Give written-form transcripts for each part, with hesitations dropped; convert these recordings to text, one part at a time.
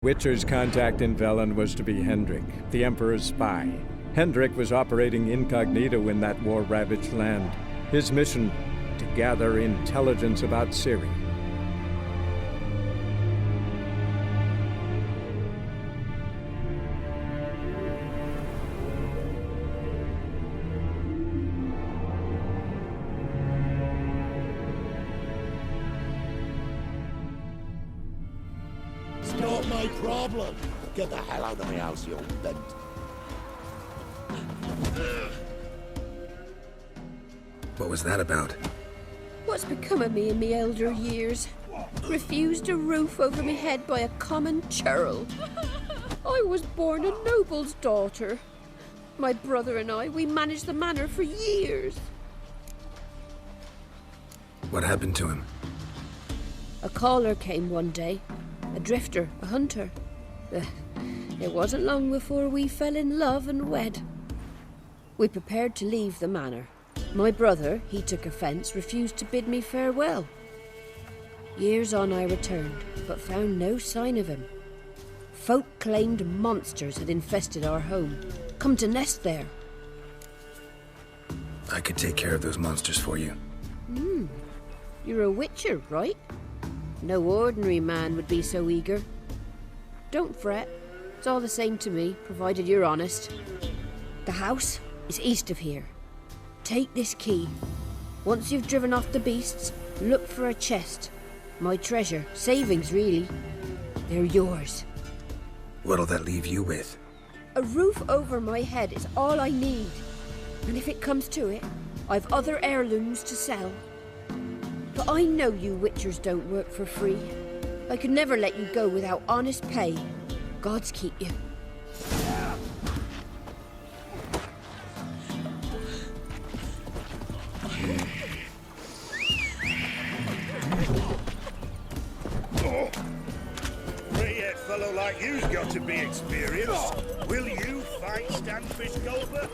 Witcher's contact in Velen was to be Hendrik, the Emperor's spy. Hendrik was operating incognito in that war-ravaged land. His mission, to gather intelligence about Ciri. It's not my problem. Get the hell out of my house, you old bent. What was that about? What's become of me in me elder years? Refused a roof over me head by a common churl. I was born a noble's daughter. My brother and I, we managed the manor for years. What happened to him? A caller came one day. A drifter, a hunter. It wasn't long before we fell in love and wed. We prepared to leave the manor. My brother, he took offence, refused to bid me farewell. Years on I returned, but found no sign of him. Folk claimed monsters had infested our home, come to nest there. I could take care of those monsters for you. You're a witcher, right? No ordinary man would be so eager. Don't fret. It's all the same to me, provided you're honest. The house is east of here. Take this key. Once you've driven off the beasts, look for a chest. My treasure. Savings, really. They're yours. What'll that leave you with? A roof over my head is all I need. And if it comes to it, I've other heirlooms to sell. But I know you witchers don't work for free. I could never let you go without honest pay. Gods keep you. Three-head fellow like you's got to be experienced. Will you fight Stanfish Gulper?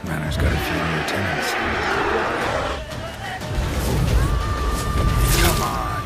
Manor's got a few new tenants. Come on!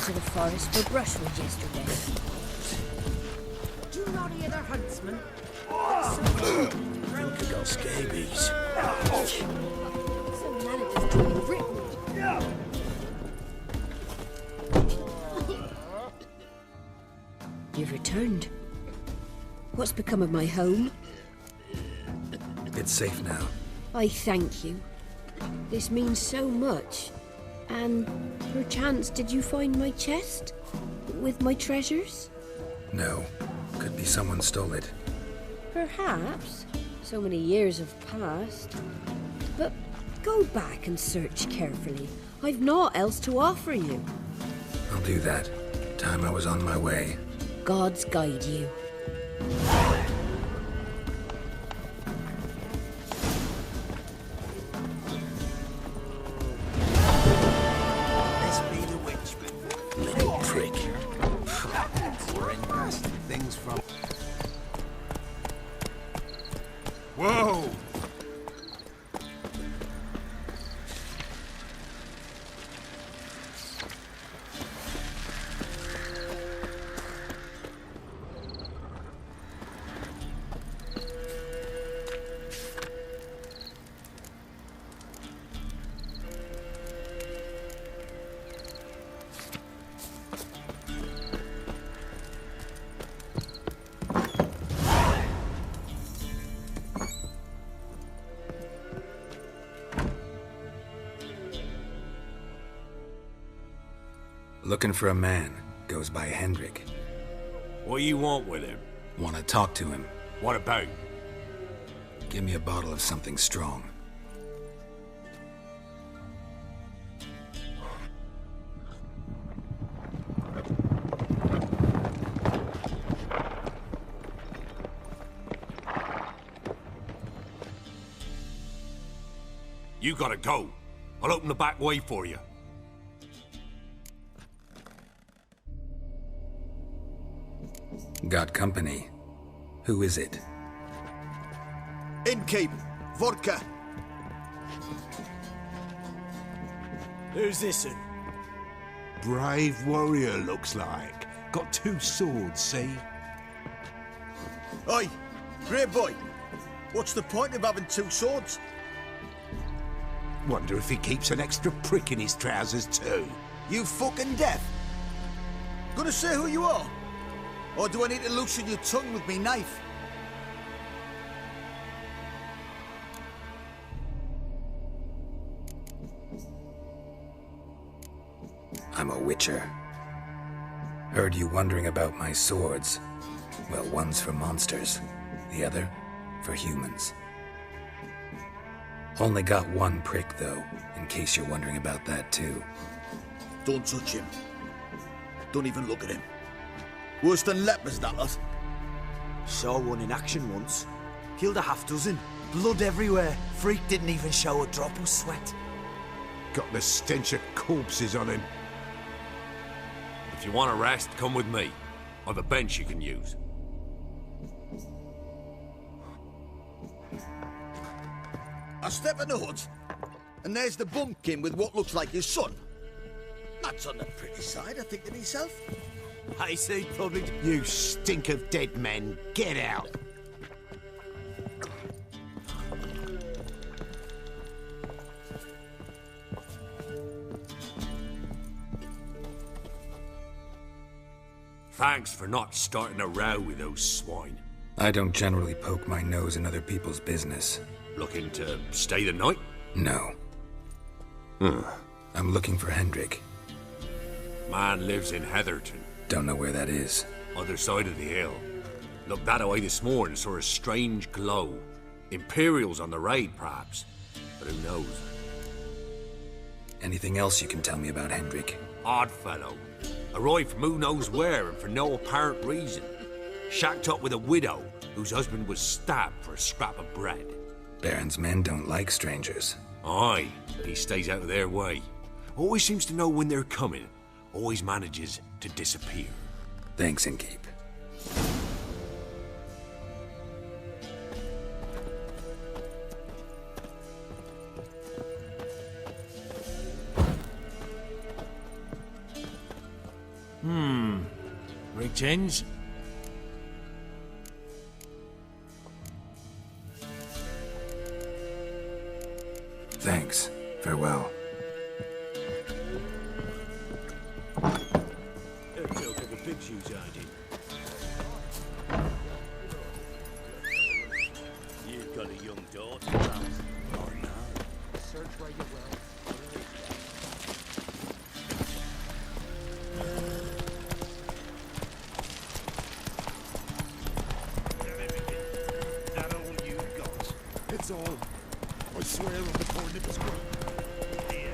To the forest for brushwood yesterday. Do you not hear their huntsman? Think I got scabies. Some managers to be written. You've returned. What's become of my home? It's safe now. I thank you. This means so much. And perchance did you find my chest? With my treasures? No. Could be someone stole it. Perhaps. So many years have passed. But go back and search carefully. I've naught else to offer you. I'll do that. Time I was on my way. Gods guide you. Little prick. Things from... Whoa! Looking for a man. Goes by Hendrik. What do you want with him? Want to talk to him. What about? Give me a bottle of something strong. You gotta go. I'll open the back way for you. Got company. Who is it? Innkeep. Vodka. Who's this one? Brave warrior, looks like. Got 2 swords, see? Oi, great boy. What's the point of having 2 swords? Wonder if he keeps an extra prick in his trousers too. You fucking deaf? Gonna say who you are? Or do I need to loosen your tongue with me knife? I'm a witcher. Heard you wondering about my swords. Well, one's for monsters, the other for humans. Only got 1 prick, though, in case you're wondering about that, too. Don't touch him. Don't even look at him. Worse than lepers, that lot. Saw one in action once. Killed a half dozen. Blood everywhere. Freak didn't even show a drop of sweat. Got the stench of corpses on him. If you want a rest, come with me. I've a bench you can use. I step in the hut, and there's the bumpkin with what looks like his son. That's on the pretty side, I think to myself. I say probably... You stink of dead men, get out! Thanks for not starting a row with those swine. I don't generally poke my nose in other people's business. Looking to stay the night? No. I'm looking for Hendrik. Man lives in Heatherton, Don't know where that is. other side of the hill. Looked that away this morning, saw a strange glow. Imperials on the raid, perhaps. But who knows? Anything else you can tell me about Hendrik? Odd fellow. Arrived from who knows where and for no apparent reason. Shacked up with a widow whose husband was stabbed for a scrap of bread. Baron's men don't like strangers. Aye, but he stays out of their way. Always seems to know when they're coming. Always manages to disappear. Thanks, Innkeep. Greetings. Thanks. Farewell. Big shoes I did. You've got a young daughter, Ralph. Or no. Search where you will. That all you got? It's all. I swear on the poor nipper's grub. Here.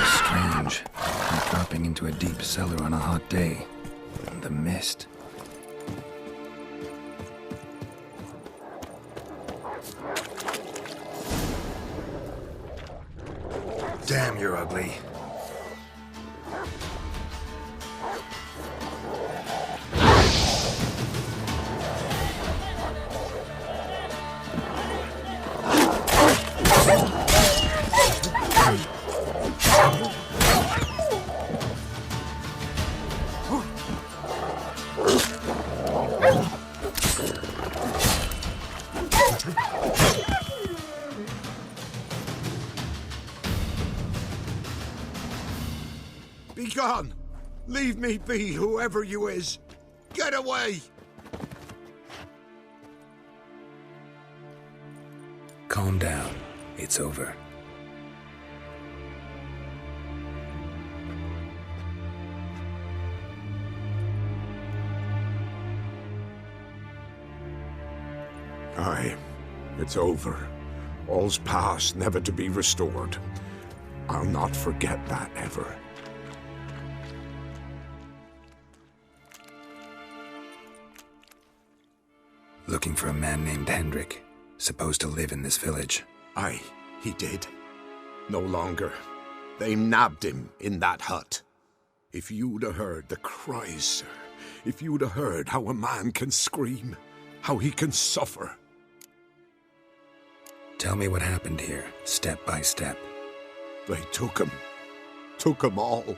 Strange. I'm dropping into a deep cellar on a hot day. And the mist. Damn, you're ugly. Be gone! Leave me be, whoever you is! Get away! Calm down. It's over. Aye, it's over. All's past, never to be restored. I'll not forget that ever. Looking for a man named Hendrik, supposed to live in this village. Aye, he did. No longer. They nabbed him in that hut. If you'd have heard the cries, sir. If you'd have heard how a man can scream, how he can suffer. Tell me what happened here, step by step. They took him. Took him all.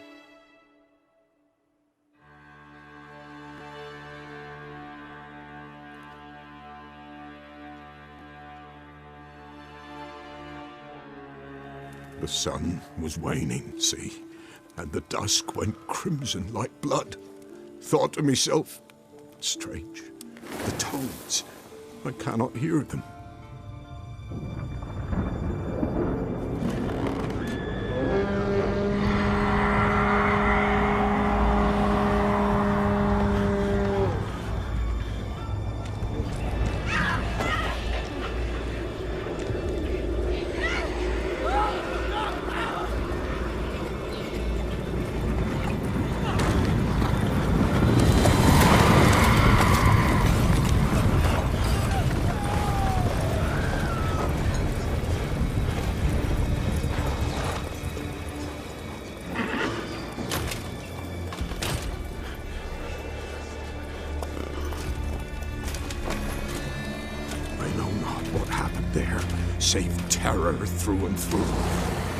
The sun was waning, see, and the dusk went crimson like blood. Thought to myself, strange, the toads, I cannot hear them. Save terror through and through.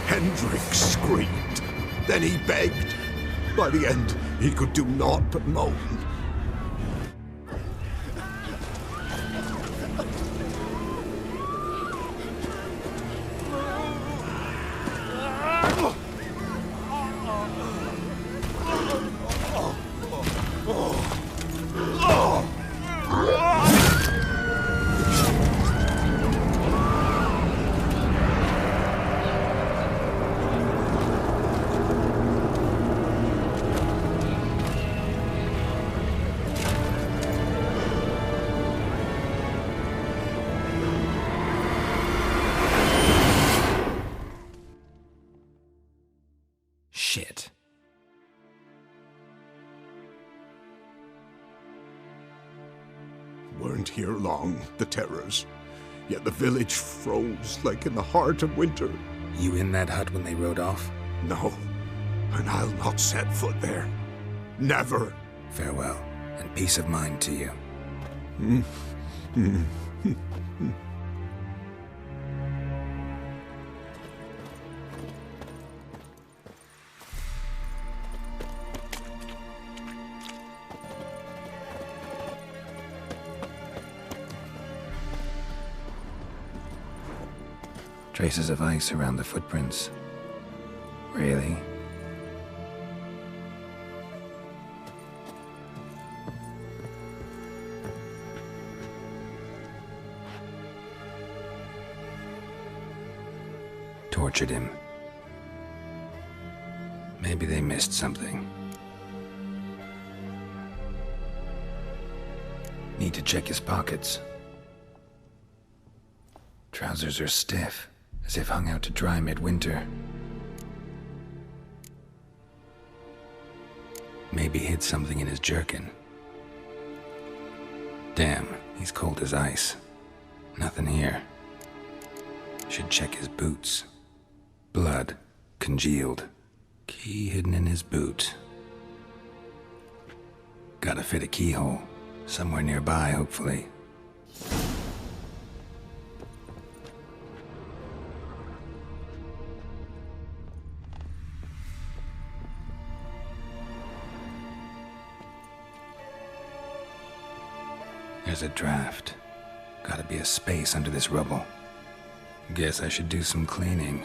Hendrik screamed. Then he begged. By the end, he could do naught but moan. Shit. Weren't here long, the terrors. Yet the village froze like in the heart of winter. You in that hut when they rode off? No, and I'll not set foot there. Never. Farewell, and peace of mind to you. Traces of ice around the footprints. Really? Tortured him. Maybe they missed something. Need to check his pockets. Trousers are stiff, as if hung out to dry midwinter. Maybe hid something in his jerkin. Damn, he's cold as ice. Nothing here. Should check his boots. Blood, congealed. Key hidden in his boot. Gotta fit a keyhole. Somewhere nearby, hopefully. There's a draft. Gotta be a space under this rubble. Guess I should do some cleaning.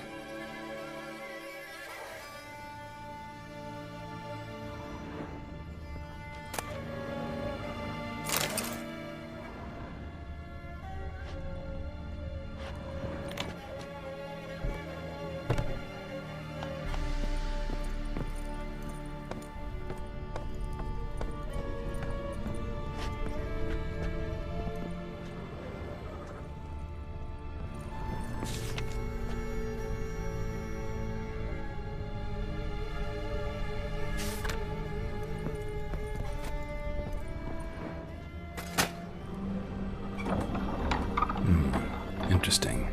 Interesting.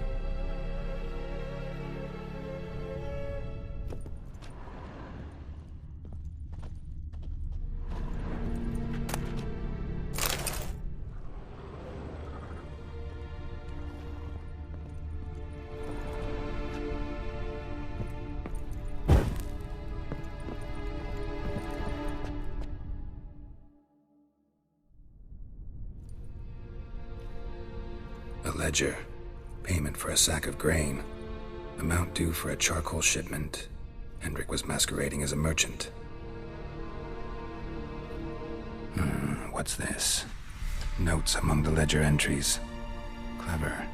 A ledger. Payment for a sack of grain. Amount due for a charcoal shipment. Hendrik was masquerading as a merchant. What's this? Notes among the ledger entries. Clever.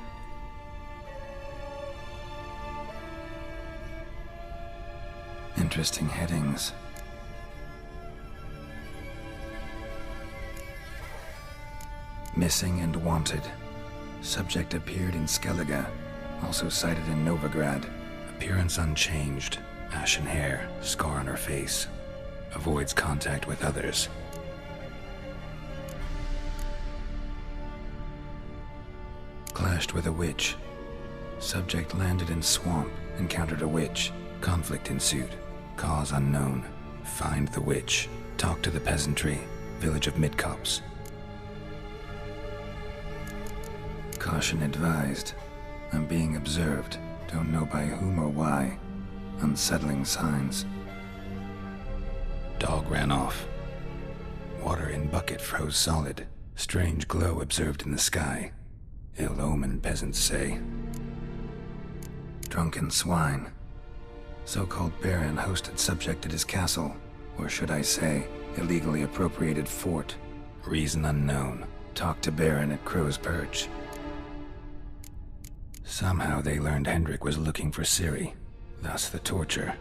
Interesting headings. Missing and wanted. Subject appeared in Skellige, also cited in Novigrad. Appearance unchanged. Ashen hair, scar on her face. Avoids contact with others. Clashed with a witch. Subject landed in swamp, encountered a witch. Conflict ensued. Cause unknown. Find the witch. Talk to the peasantry. Village of Midcopse. Caution advised. I'm being observed. Don't know by whom or why. Unsettling signs. Dog ran off. Water in bucket froze solid. Strange glow observed in the sky. Ill omen, peasants say. Drunken swine. So-called baron hosted subject at his castle. Or should I say, illegally appropriated fort. Reason unknown. Talked to baron at Crow's Perch. Somehow they learned Hendrik was looking for Ciri. Thus the torture.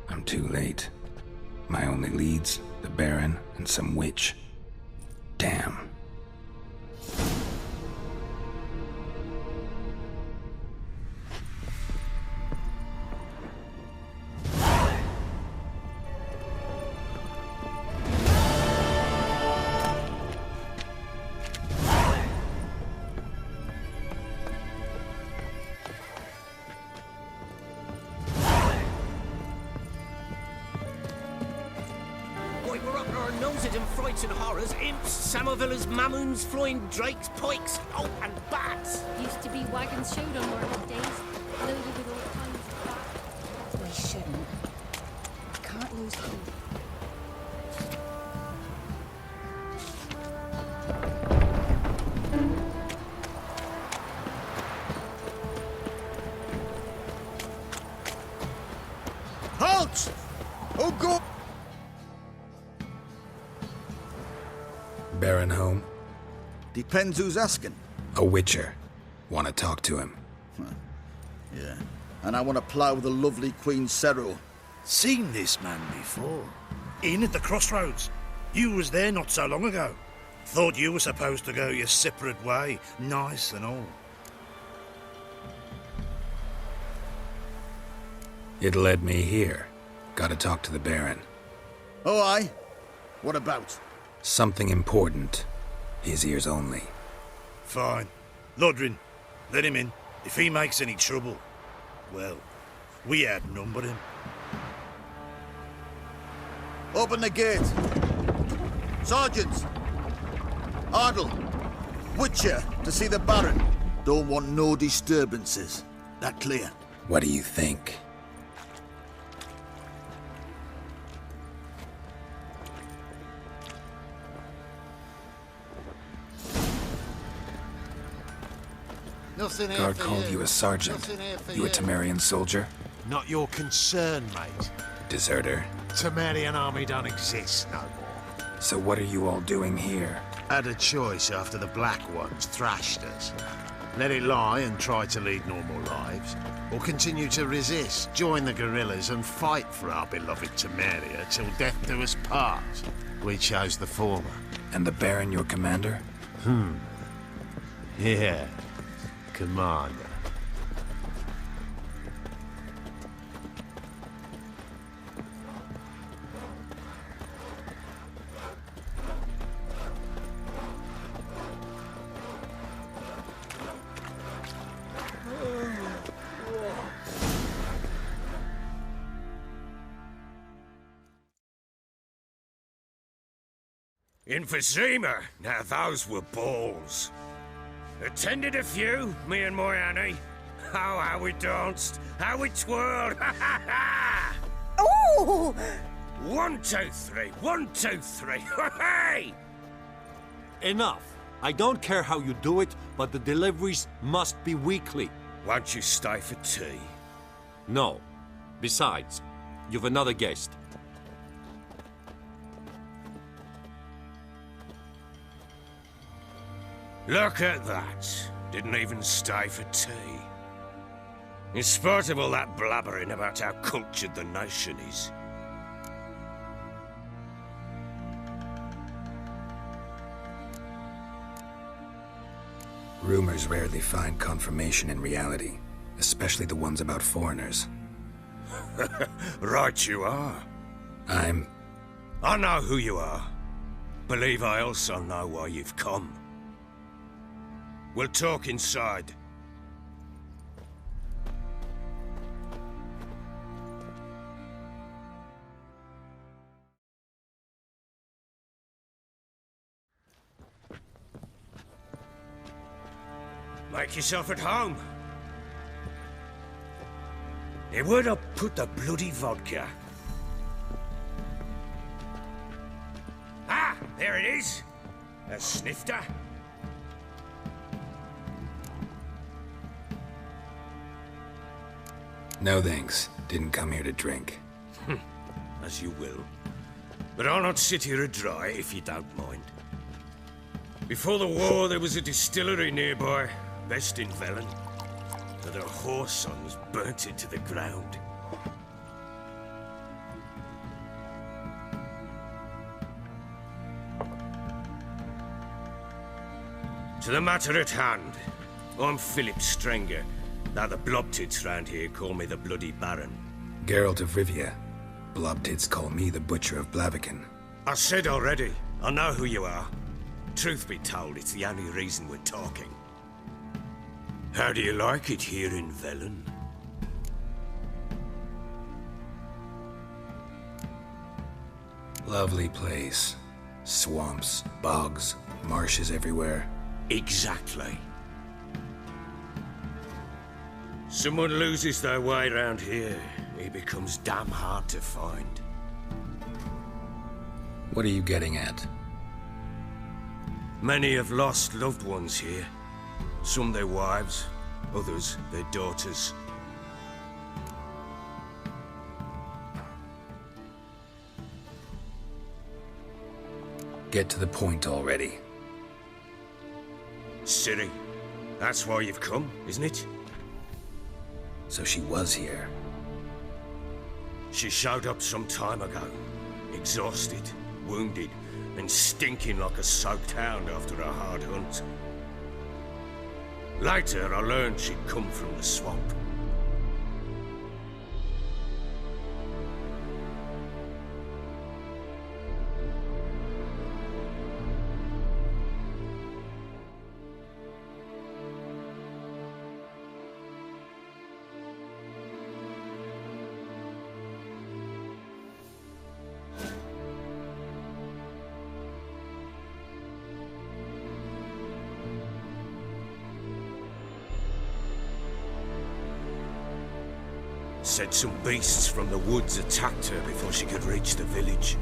I'm too late. My only leads, the baron and some witch. Damn. And horrors, imps, Samovillas, mamoons, flying drakes, pikes, oh, and bats. Used to be wagons showed on market days, loaded with all kinds of bats. We shouldn't. Can't lose hope. Halt! Oh, God! Baron home? Depends who's asking. A witcher. Want to talk to him. Yeah. And I want to plough the lovely Queen Cero. Seen this man before. In at the crossroads. You was there not so long ago. Thought you were supposed to go your separate way, nice and all. It led me here. Gotta talk to the Baron. Oh, aye? What about? Something important. His ears only. Fine. Lodrin, let him in. If he makes any trouble, well, we outnumber him. Open the gate. Sergeants! Ardle! Witcher to see the Baron. Don't want no disturbances. That clear? What do you think? Guard called you a sergeant. You a Temerian soldier? Not your concern, mate. Deserter. Temerian army don't exist no more. So what are you all doing here? Had a choice after the Black Ones thrashed us. Let it lie and try to lead normal lives, or continue to resist, join the guerrillas and fight for our beloved Temeria till death do us part. We chose the former. And the Baron your commander? Yeah. Commander. Emphysema. Now those were balls. Attended a few, me and my Annie. Oh, how we danced, how we twirled, ha ha ha! Ooh! 1, 2, 3, 1, 2, 3, hey! Enough. I don't care how you do it, but the deliveries must be weekly. Won't you stay for tea? No. Besides, you've another guest. Look at that. Didn't even stay for tea. In spite of all that blabbering about how cultured the nation is. Rumors rarely find confirmation in reality, especially the ones about foreigners. Right you are. I know who you are. Believe I also know why you've come. We'll talk inside. Make yourself at home. Hey, where'd I put the bloody vodka? Ah, there it is. A snifter. No thanks. Didn't come here to drink. As you will. But I'll not sit here dry if you don't mind. Before the war, there was a distillery nearby, best in Velen. But their whore sons burnt it to the ground. To the matter at hand, I'm Philip Strenger. Now the blobtits round here call me the Bloody Baron. Geralt of Rivia. Blobtits call me the Butcher of Blaviken. I said already, I know who you are. Truth be told, it's the only reason we're talking. How do you like it here in Velen? Lovely place. Swamps, bogs, marshes everywhere. Exactly. Someone loses their way around here, he becomes damn hard to find. What are you getting at? Many have lost loved ones here. Some their wives, others their daughters. Get to the point already. Ciri, that's why you've come, isn't it? So she was here. She showed up some time ago. Exhausted, wounded, and stinking like a soaked hound after a hard hunt. Later, I learned she'd come from the swamp. Said some beasts from the woods attacked her before she could reach the village.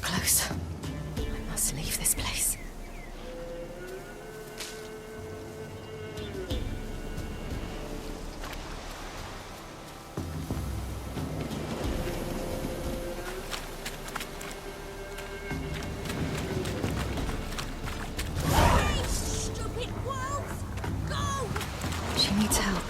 Close. I must leave this place. Hey, stupid wolves! Go! She needs help.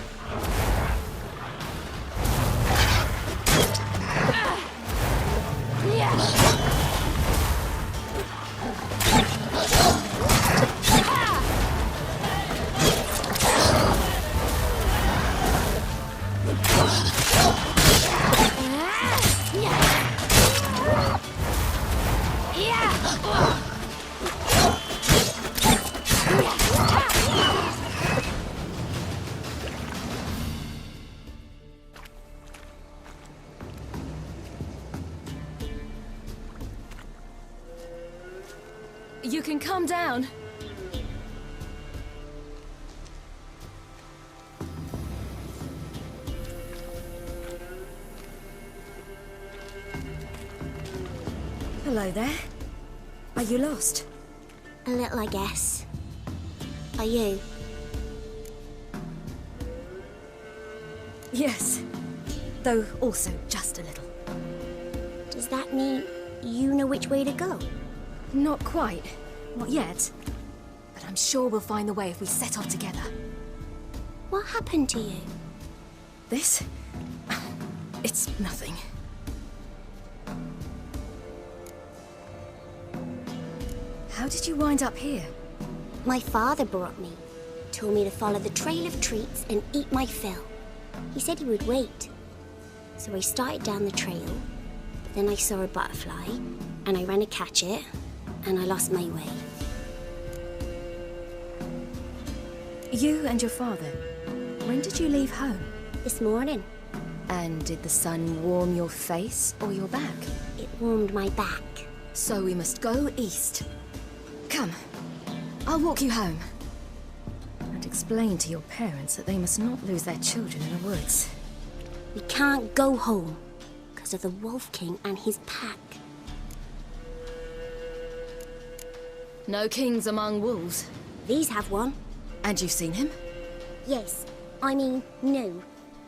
can calm down. Hello there. Are you lost? A little, I guess. Are you? Yes. Though also just a little. Does that mean you know which way to go? Not quite. Not yet. But I'm sure we'll find the way if we set off together. What happened to you? This? It's nothing. How did you wind up here? My father brought me. Told me to follow the trail of treats and eat my fill. He said he would wait. So I started down the trail. Then I saw a butterfly, and I ran to catch it, and I lost my way. You and your father, when did you leave home? This morning. And did the sun warm your face or your back? It warmed my back. So we must go east. Come, I'll walk you home. And explain to your parents that they must not lose their children in the woods. We can't go home, because of the Wolf King and his pack. No kings among wolves. These have one. And you've seen him? Yes. I mean, no.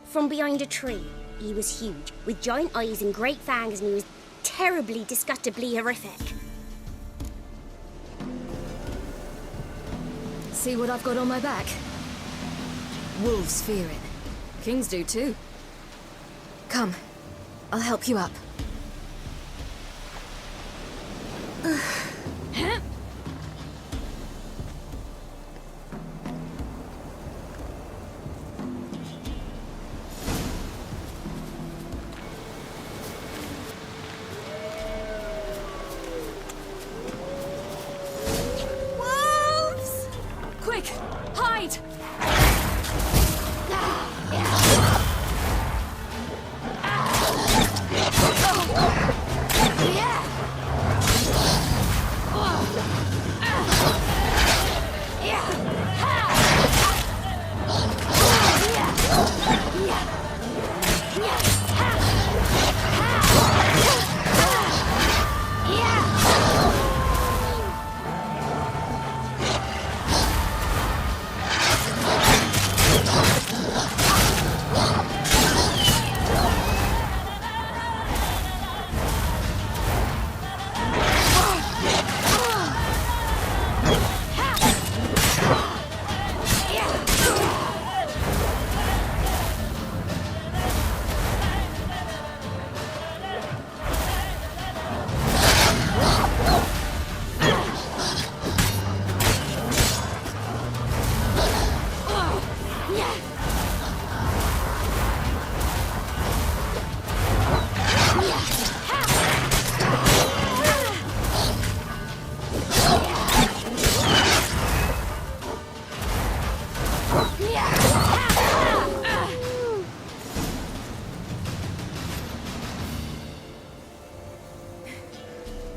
From behind a tree. He was huge, with giant eyes and great fangs, and he was terribly, disgustingly horrific. See what I've got on my back? Wolves fear it. Kings do too. Come, I'll help you up. Wolves! Quick, hide!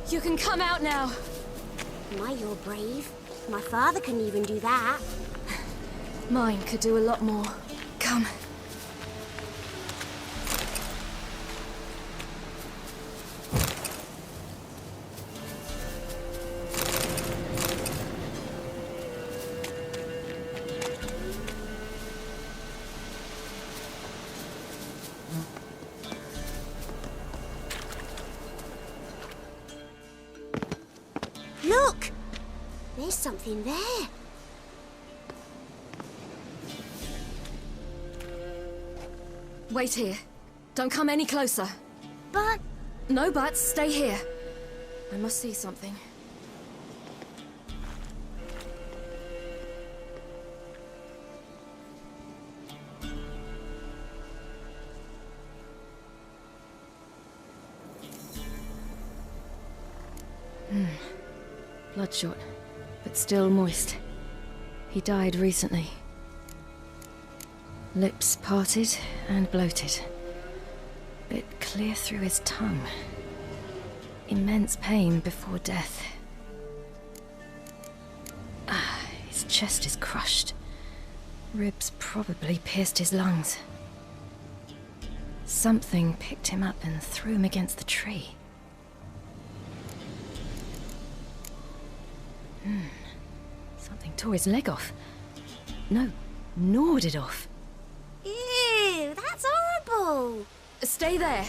You can come out now. My, you're brave. My father couldn't even do that. Mine could do a lot more. Come. Look! There's something there. Wait here. Don't come any closer. But... No buts. Stay here. I must see something. Bloodshot, but still moist. He died recently. Lips parted and bloated. Bit clear through his tongue. Immense pain before death. chest is crushed. Ribs probably pierced his lungs. Something picked him up and threw him against the tree. Something tore his leg off. No, gnawed it off. Ew, that's horrible. Stay there,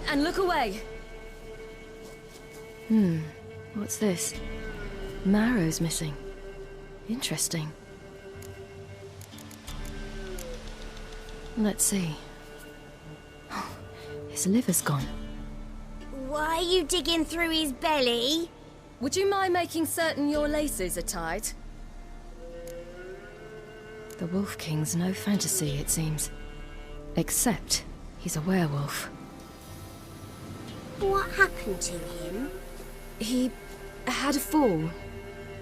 and look away. What's this? Marrow's missing. Interesting. Let's see. Oh, his liver's gone. Why are you digging through his belly? Would you mind making certain your laces are tied? The Wolf King's no fantasy, it seems. Except he's a werewolf. What happened to him? He had a fall.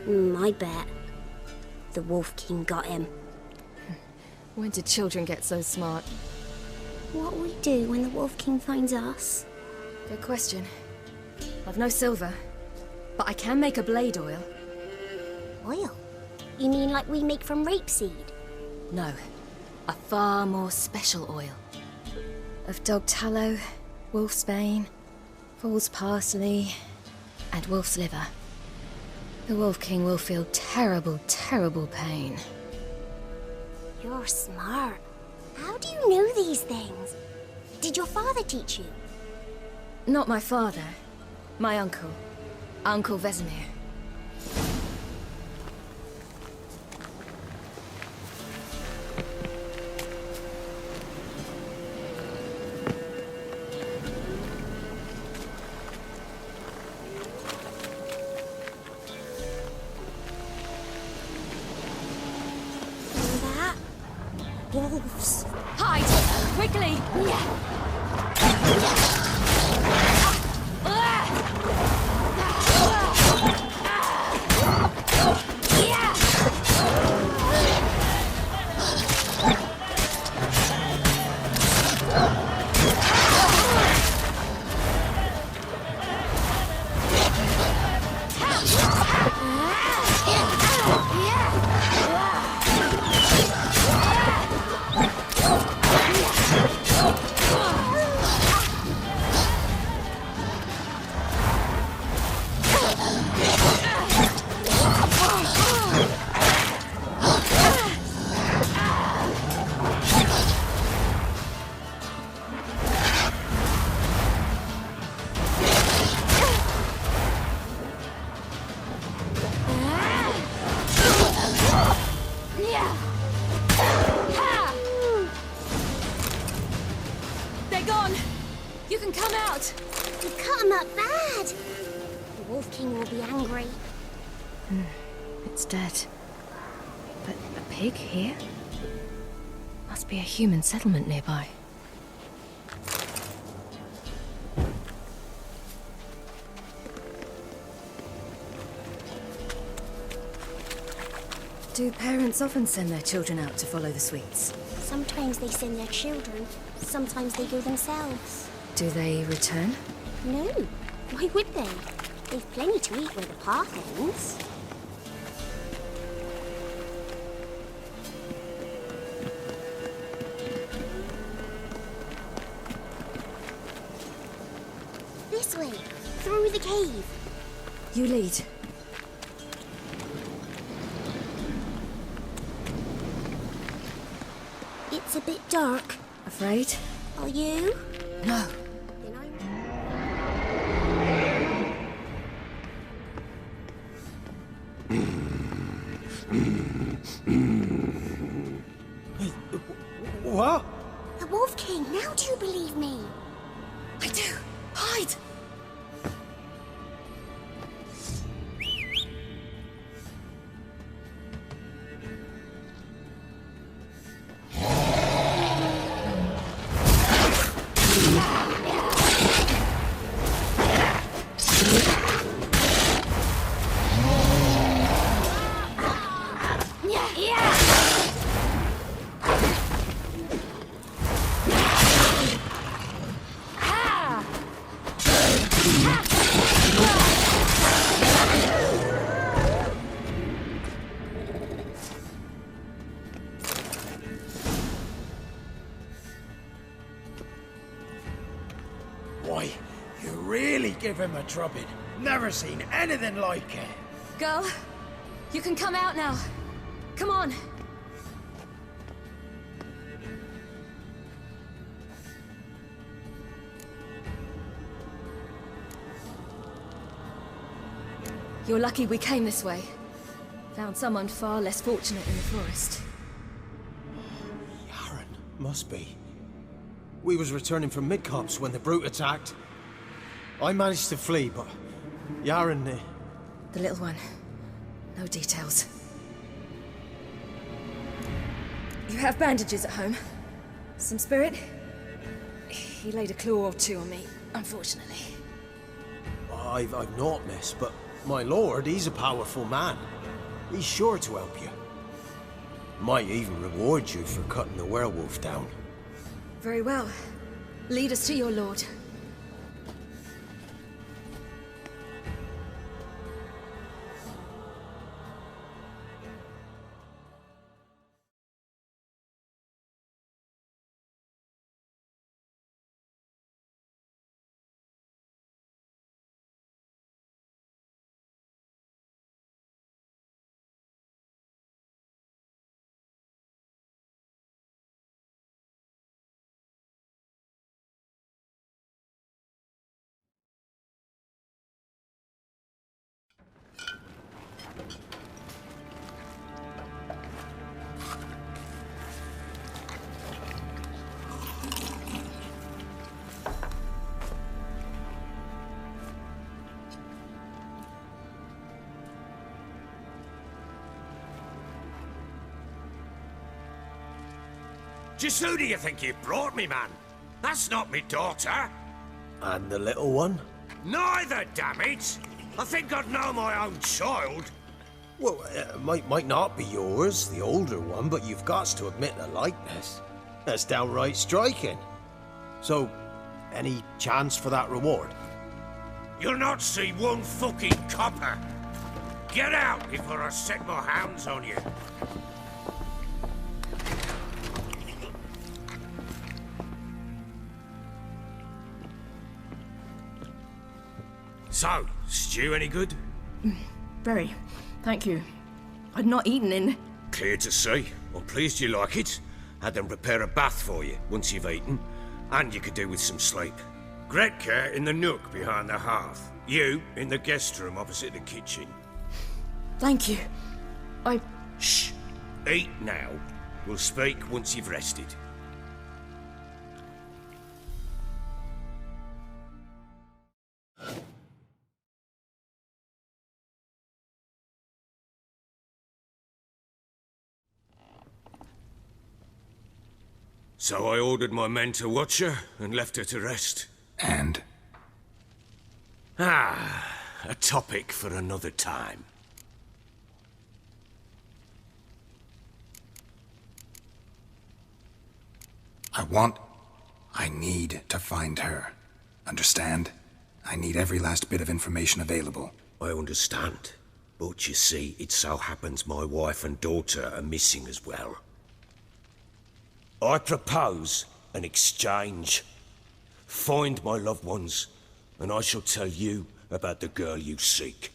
I bet. The Wolf King got him. When did children get so smart? What will we do when the Wolf King finds us? Good question. I've no silver, but I can make a blade oil. Oil? You mean like we make from rapeseed? No, a far more special oil. Of dog tallow, wolf's bane, fool's parsley, and wolf's liver. The Wolf King will feel terrible, terrible pain. You're smart. How do you know these things? Did your father teach you? Not my father. My uncle. Uncle Vesemir. Wolves. Hide! Quickly! They're gone! You can come out! You cut him up bad! The Wolf King will be angry. It's dead. But a pig here? Must be a human settlement nearby. Do parents often send their children out to follow the sweets? Sometimes they send their children, sometimes they go themselves. Do they return? No, why would they? They've plenty to eat where the path ends. This way, through the cave. You lead. It's a bit dark. Afraid? Are you? No. Then I'm... What? The Wolf King, now do you believe me? I do. Hide! You really give him a drubbing. Never seen anything like it. Girl, you can come out now. Come on. You're lucky we came this way. Found someone far less fortunate in the forest. Must be. We was returning from Midcops when the brute attacked. I managed to flee, but Yaren... The little one. No details. You have bandages at home? Some spirit? He laid a claw or two on me, unfortunately. I've not, miss, but my lord, he's a powerful man. He's sure to help you. Might even reward you for cutting the werewolf down. Very well. Lead us to your lord. Just who do you think you brought me, man? That's not me daughter. And the little one? Neither, damn it! I think I'd know my own child. Well, might not be yours, the older one, but you've got to admit the likeness. That's downright striking. So, any chance for that reward? You'll not see one fucking copper. Get out before I set my hounds on you. So, stew any good? Very. Thank you. I'd not eaten in... Clear to see. I'm pleased you like it. Had them prepare a bath for you once you've eaten, and you could do with some sleep. Gretka in the nook behind the hearth. You in the guest room opposite the kitchen. Thank you. Shh. Eat now. We'll speak once you've rested. So I ordered my men to watch her and left her to rest. And? A topic for another time. I need to find her. Understand? I need every last bit of information available. I understand. But you see, it so happens my wife and daughter are missing as well. I propose an exchange. Find my loved ones, and I shall tell you about the girl you seek.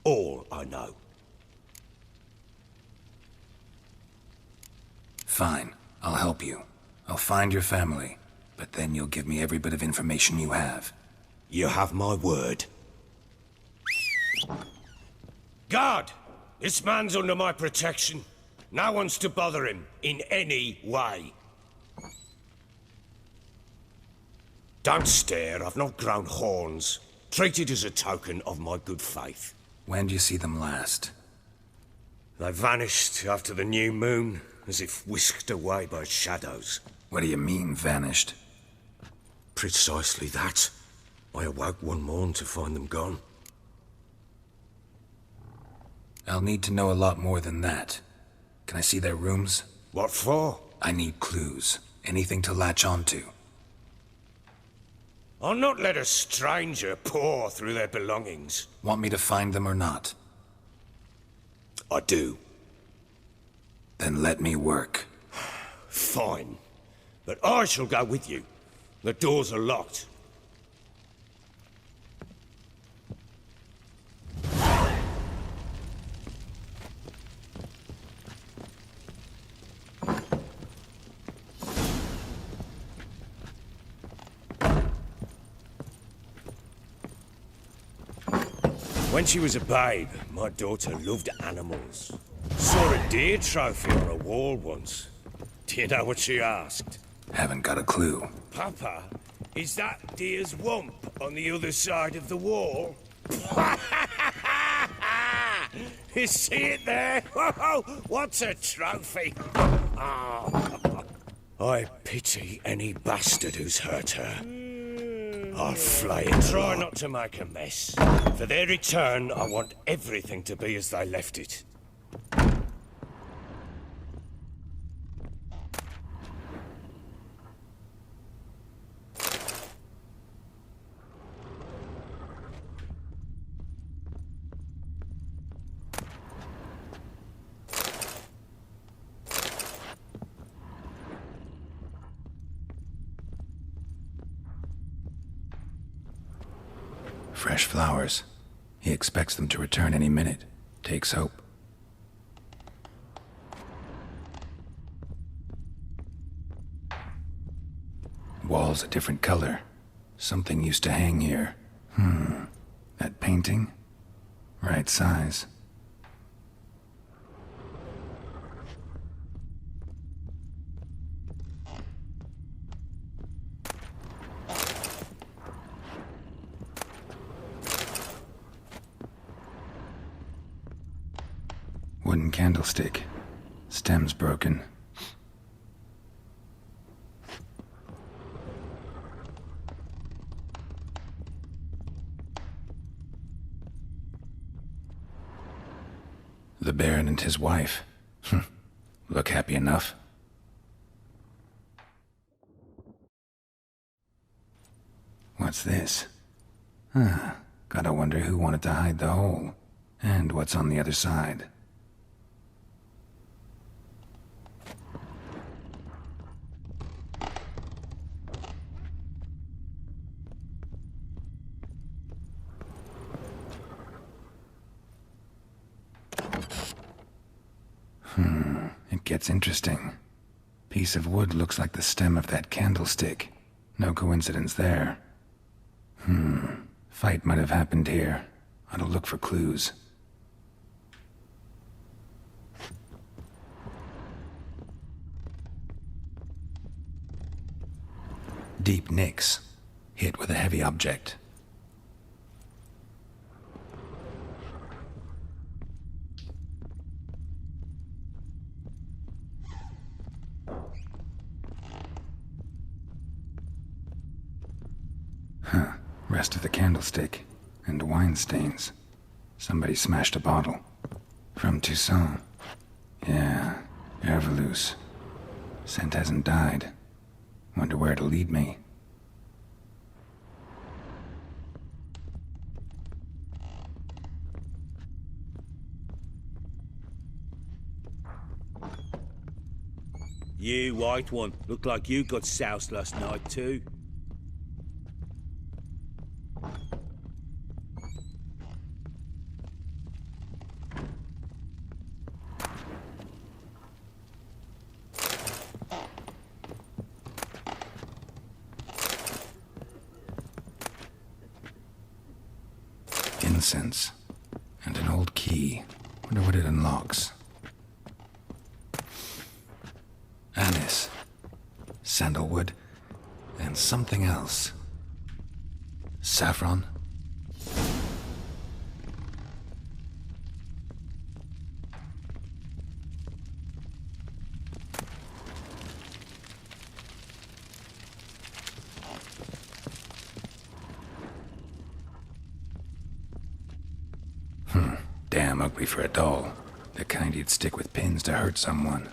All I know. Fine. I'll help you. I'll find your family, but then you'll give me every bit of information you have. You have my word. Guard! This man's under my protection. No one's to bother him in any way. Don't stare, I've not grown horns. Treat it as a token of my good faith. When do you see them last? They vanished after the new moon, as if whisked away by shadows. What do you mean, vanished? Precisely that. I awoke one morn to find them gone. I'll need to know a lot more than that. Can I see their rooms? What for? I need clues. Anything to latch onto. I'll not let a stranger pore through their belongings. Want me to find them or not? I do. Then let me work. Fine. But I shall go with you. The doors are locked. When she was a babe, my daughter loved animals. Saw a deer trophy on a wall once. Do you know what she asked? Haven't got a clue. Papa, is that deer's wump on the other side of the wall? You see it there? Whoa, what's a trophy? Oh. I pity any bastard who's hurt her. I'll flay it. Try not to make a mess. For their return, I want everything to be as they left it. Fresh flowers. He expects them to return any minute. Takes hope. Walls a different color. Something used to hang here. That painting? Right size. Wooden candlestick. Stem's broken. The Baron and his wife. Look happy enough. What's this? Gotta wonder who wanted to hide the hole. And what's on the other side. It gets interesting. Piece of wood looks like the stem of that candlestick. No coincidence there. Fight might have happened here. Ought to look for clues. Deep nicks. Hit with a heavy object. Rest of the candlestick. And wine stains. Somebody smashed a bottle. From Toussaint. Yeah, Herveloos. Scent hasn't died. Wonder where it'll lead me. You, white one, look like you got soused last night too. Incense. And an old key. Wonder what it unlocks. Anise. Sandalwood. And something else. Saffron. Damn ugly for a doll. The kind you'd stick with pins to hurt someone.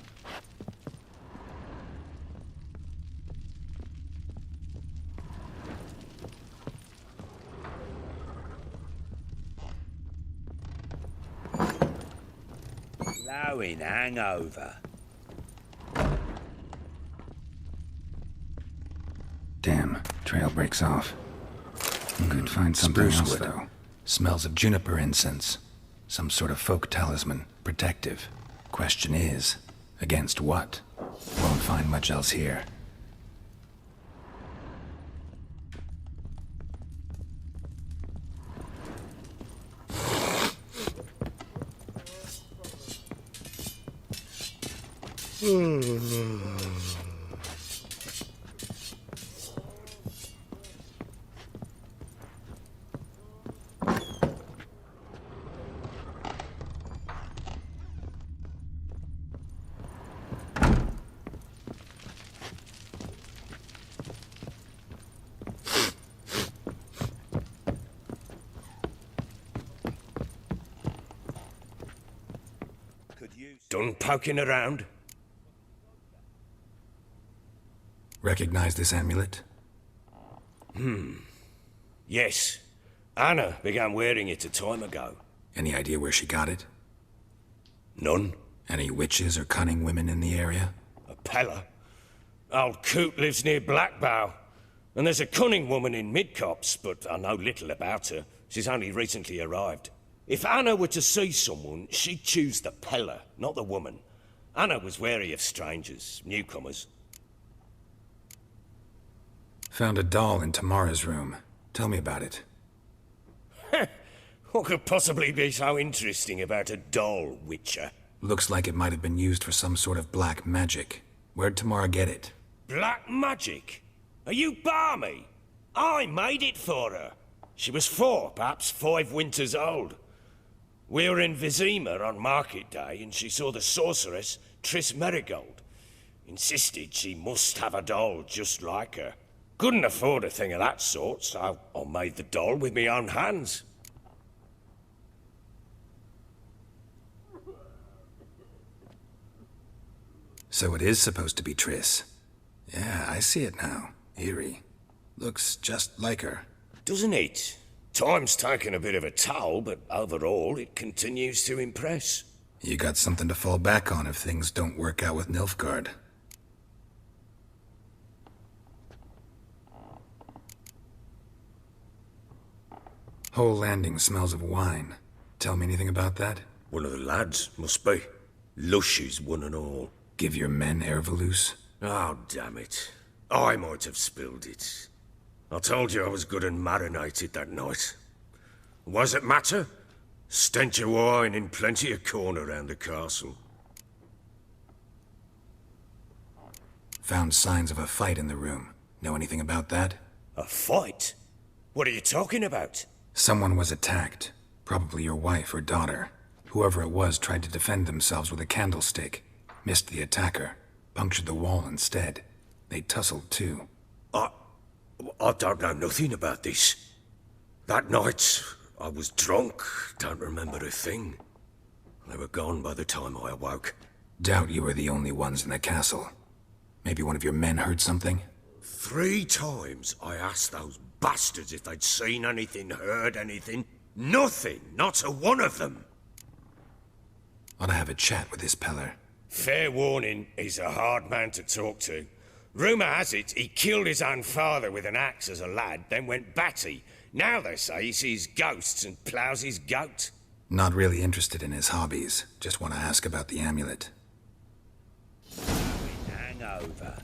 Blowing hangover. Damn, trail breaks off. Could find something Spruce else, wood. though. Smells of juniper incense. Some sort of folk talisman. Protective. Question is, against what? Won't find much else here. Done poking around? Recognize this amulet? Yes. Anna began wearing it a time ago. Any idea where she got it? None. Any witches or cunning women in the area? A Pella? Old Coot lives near Blackbow. And there's a cunning woman in Midcopse, but I know little about her. She's only recently arrived. If Anna were to see someone, she'd choose the Pella, not the woman. Anna was wary of strangers, newcomers. Found a doll in Tamara's room. Tell me about it. What could possibly be so interesting about a doll, Witcher? Looks like it might have been used for some sort of black magic. Where'd Tamara get it? Black magic? Are you balmy? I made it for her. She was 4, perhaps 5 winters old. We were in Vizima on market day, and she saw the sorceress, Triss Merigold. Insisted she must have a doll just like her. Couldn't afford a thing of that sort, so I made the doll with my own hands. So it is supposed to be Triss. Yeah, I see it now. Eerie. Looks just like her. Doesn't it? Time's taken a bit of a toll, but overall it continues to impress. You got something to fall back on if things don't work out with Nilfgaard. Whole landing smells of wine. Tell me anything about that? One of the lads, must be. Lushes, one and all. Give your men Ervelus? Oh, damn it. I might have spilled it. I told you I was good and marinated that night. What does it matter? Stench of wine in plenty of corn around the castle. Found signs of a fight in the room. Know anything about that? A fight? What are you talking about? Someone was attacked. Probably your wife or daughter. Whoever it was tried to defend themselves with a candlestick. Missed the attacker. Punctured the wall instead. They tussled too. I don't know nothing about this. That night, I was drunk. Don't remember a thing. They were gone by the time I awoke. Doubt you were the only ones in the castle. Maybe one of your men heard something? 3 times I asked those bastards if they'd seen anything, heard anything. Nothing, not a one of them. Ought to have a chat with this Peller. Fair warning, he's a hard man to talk to. Rumour has it he killed his own father with an axe as a lad, then went batty. Now they say he sees ghosts and ploughs his goat. Not really interested in his hobbies. Just want to ask about the amulet. Hangover.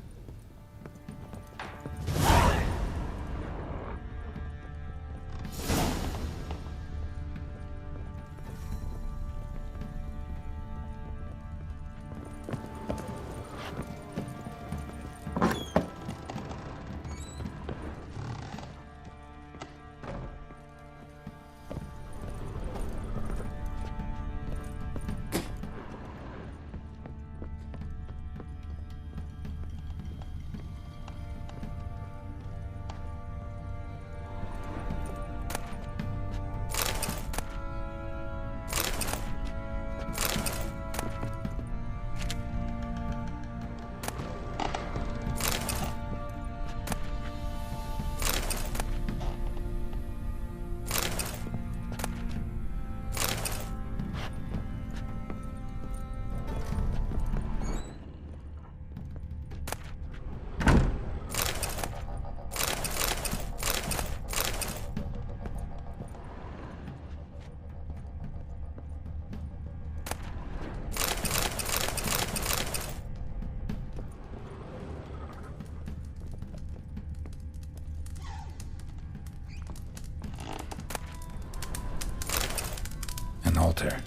An altar.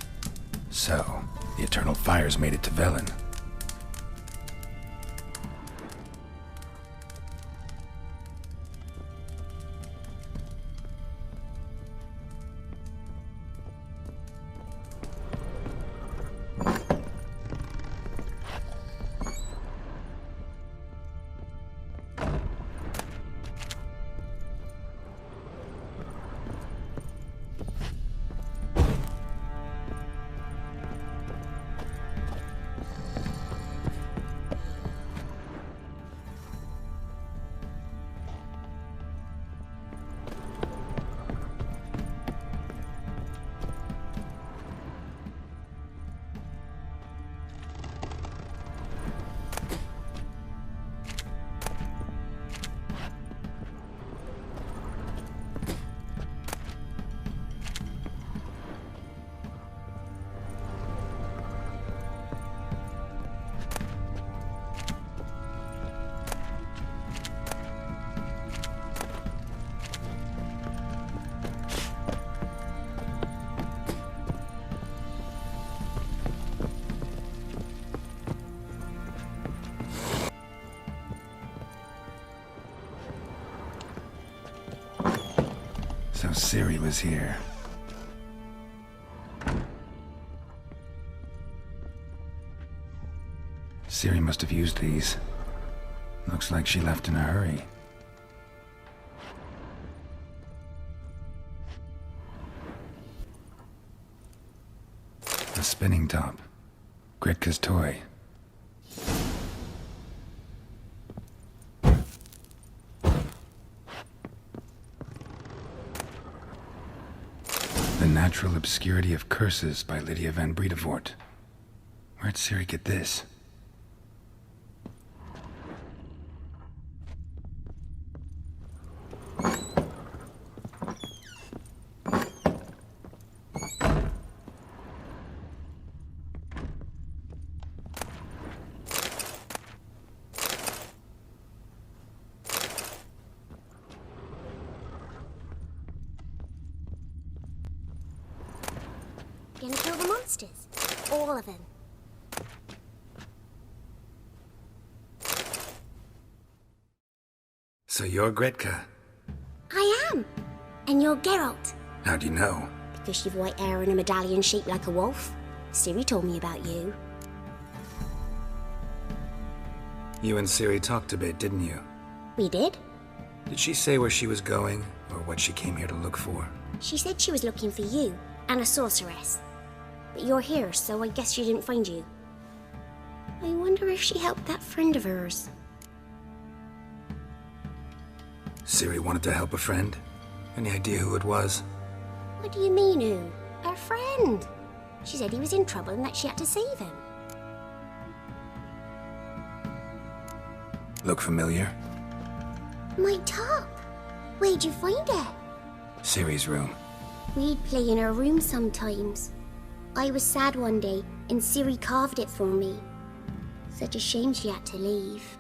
So, the Eternal Fires made it to Velen. So Ciri was here. Ciri must have used these. Looks like she left in a hurry. A spinning top. Gretka's toy. The Natural Obscurity of Curses by Lydia van Bredevoort. Where'd Ciri get this? Gonna kill the monsters? All of them. So you're Gretka. I am. And you're Geralt. How'd you know? Because you've white hair and a medallion shaped like a wolf. Ciri told me about you. You and Ciri talked a bit, didn't you? We did? Did she say where she was going, or what she came here to look for? She said she was looking for you, and a sorceress. But you're here, so I guess she didn't find you. I wonder if she helped that friend of hers. Ciri wanted to help a friend? Any idea who it was? What do you mean, who? Her friend. She said he was in trouble and that she had to save him. Look familiar? My top. Where'd you find it? Ciri's room. We'd play in her room sometimes. I was sad one day, and Ciri carved it for me. Such a shame she had to leave.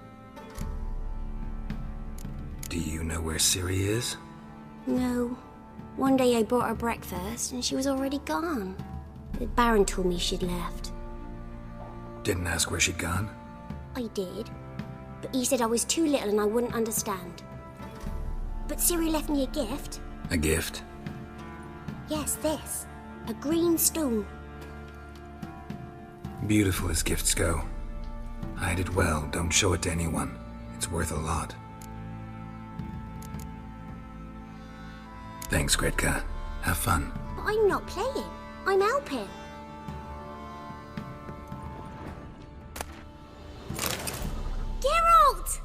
Do you know where Ciri is? No. One day I bought her breakfast, and she was already gone. The Baron told me she'd left. Didn't ask where she'd gone? I did. But he said I was too little and I wouldn't understand. But Ciri left me a gift. A gift? Yes, this. A green stone. Beautiful as gifts go. Hide it well, don't show it to anyone. It's worth a lot. Thanks, Gretka. Have fun. But I'm not playing. I'm helping. Geralt!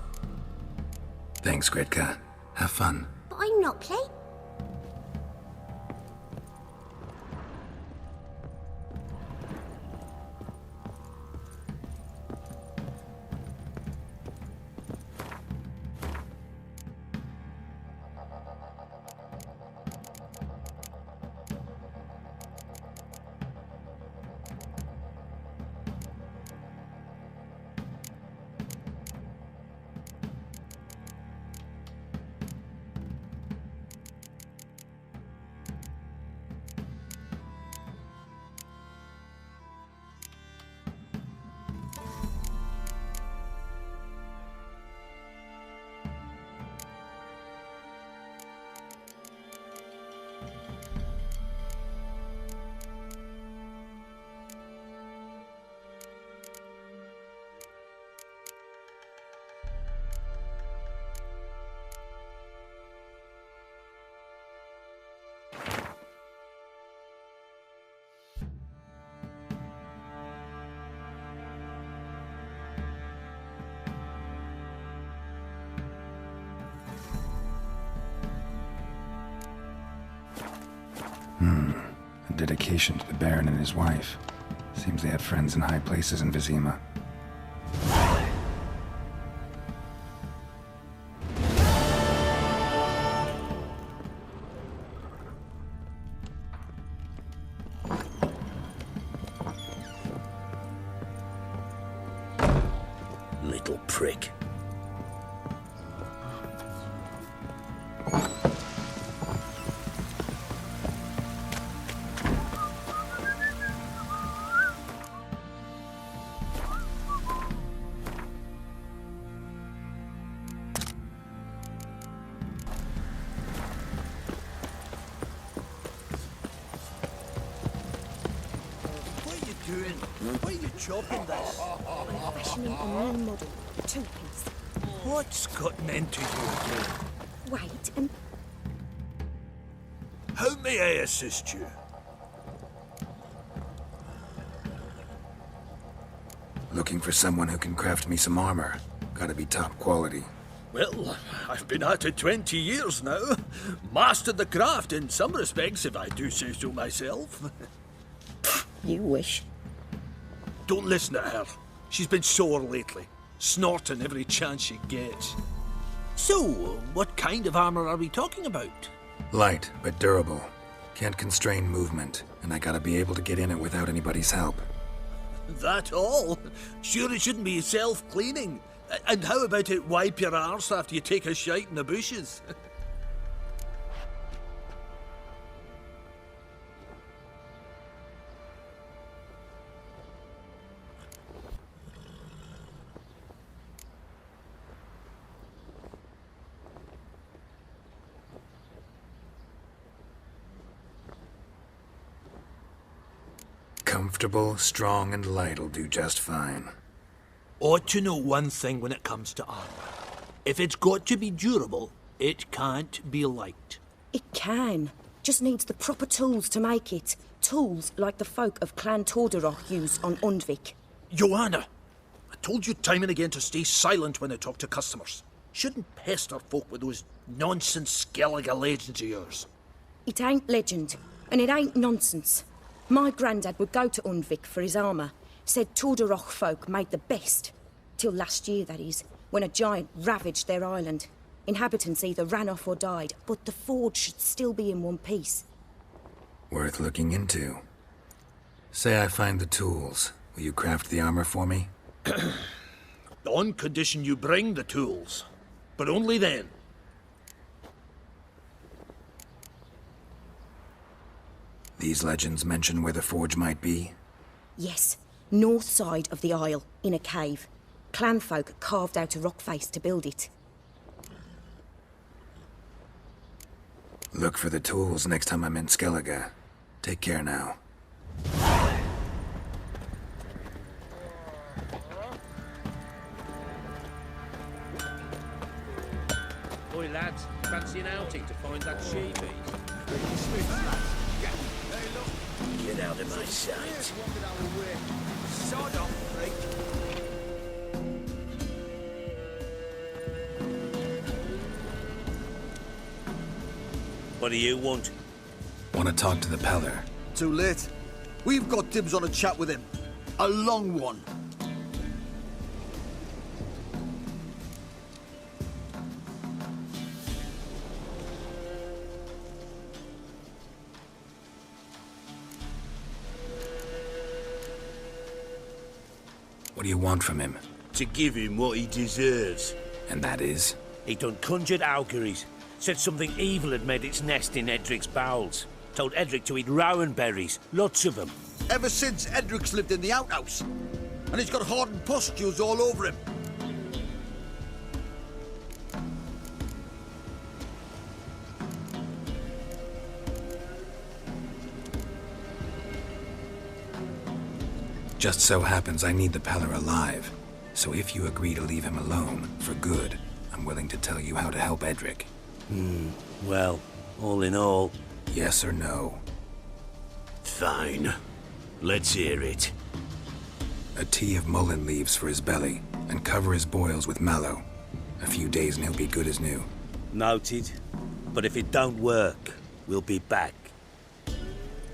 Thanks, Gretka. Have fun. But I'm not playing. A dedication to the Baron and his wife. Seems they had friends in high places in Vizima. Little prick. chopping this? I'm fashioning a new model. A two-piece. What's gotten into you again? Wait, and How may I assist you? Looking for someone who can craft me some armor. Gotta be top quality. Well, I've been at it 20 years now. Mastered the craft in some respects, if I do say so myself. You wish. Don't listen to her. She's been sore lately, snorting every chance she gets. So, what kind of armor are we talking about? Light, but durable. Can't constrain movement, and I gotta be able to get in it without anybody's help. That all? Sure it shouldn't be self-cleaning. And how about it wipe your arse after you take a shite in the bushes? Comfortable, strong, and light'll do just fine. Ought to know one thing when it comes to armor. If it's got to be durable, it can't be light. It can. Just needs the proper tools to make it. Tools like the folk of Clan Torderoch use on Undvik. Joanna, I told you time and again to stay silent when I talk to customers. Shouldn't pester folk with those nonsense Skellige legends of yours. It ain't legend, and it ain't nonsense. My grandad would go to Undvik for his armour. Said Torderoch folk made the best. Till last year, that is, when a giant ravaged their island. Inhabitants either ran off or died, but the forge should still be in one piece. Worth looking into. Say I find the tools. Will you craft the armor for me? On condition you bring the tools. But only then. These legends mention where the forge might be? Yes, north side of the isle, in a cave. Clanfolk carved out a rock face to build it. Look for the tools next time I'm in Skellige. Take care now. Oi, lads, fancy an outing to find that sheepy? Get out of my sight. Sod off, freak. What do you want? Want to talk to the Peller. Too late. We've got dibs on a chat with him. A long one. What do you want from him? To give him what he deserves. And that is? He done conjured auguries. Said something evil had made its nest in Edric's bowels. Told Edric to eat rowan berries, lots of them. Ever since Edric's lived in the outhouse. And he's got hardened pustules all over him. Just so happens I need the Peller alive. So if you agree to leave him alone, for good, I'm willing to tell you how to help Edric. Well, all in all... Yes or no? Fine. Let's hear it. A tea of mullein leaves for his belly, and cover his boils with mallow. A few days and he'll be good as new. Noted. But if it don't work, we'll be back.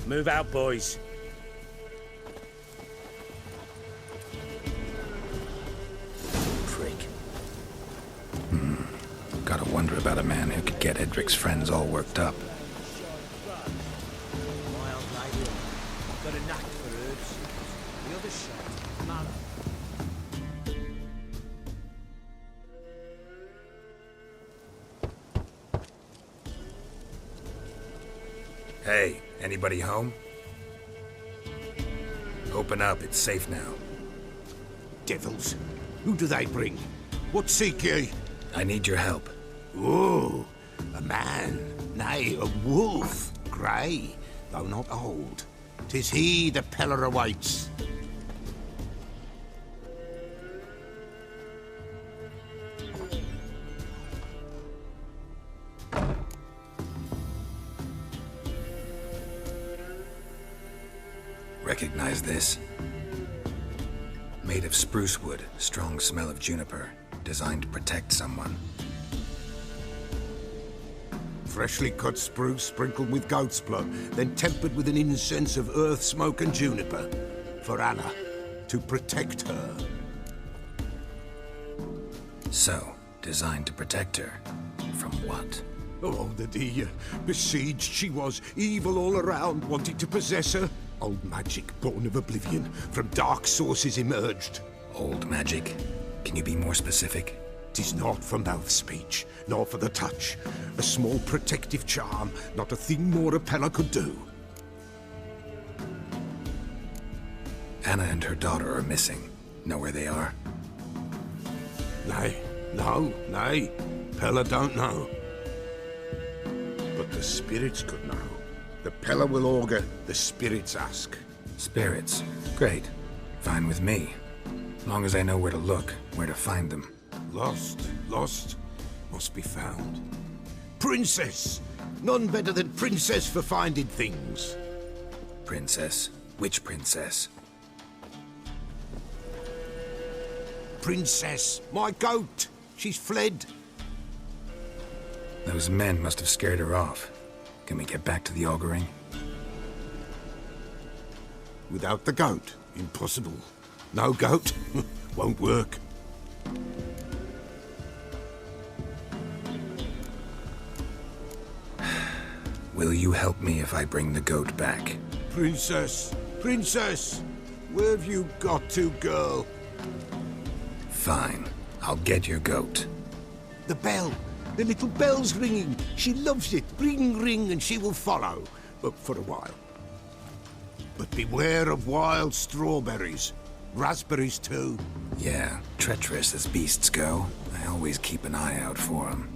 Move out, boys. Gotta wonder about a man who could get Edric's friends all worked up. Wild lady. Got a knack for herbs. The other shot, mallow. Hey, anybody home? Open up, it's safe now. Devils, who do they bring? What seek ye? I need your help. Oh, a man, nay, a wolf, grey, though not old. 'Tis he the Peller awaits. recognize this. Made of spruce wood, strong smell of juniper. Designed to protect someone. Freshly cut spruce sprinkled with goat's blood, then tempered with an incense of earth, smoke and juniper. For Anna, to protect her. So, designed to protect her. From what? Oh, the besieged she was, evil all around, wanting to possess her. Old magic, born of oblivion, from dark sources emerged. Old magic? Can you be more specific? 'Tis not for mouth speech, nor for the touch. A small protective charm, not a thing more a Pella could do. Anna and her daughter are missing. Know where they are? Nay, Pella don't know. But the spirits could know. The Pella will augur, the spirits ask. Spirits? Great. Fine with me. Long as I know where to look, where to find them. Lost, must be found. Princess! None better than Princess for finding things. Princess? Which princess? Princess, my goat! She's fled. Those men must have scared her off. Can we get back to the auguring? Without the goat, impossible. No goat, won't work. Will you help me if I bring the goat back? Princess! Where have you got to, girl? Fine. I'll get your goat. The bell! The little bell's ringing. She loves it. Ring, ring, and she will follow. But for a while. But beware of wild strawberries. Raspberries, too. Yeah, treacherous as beasts go. I always keep an eye out for them.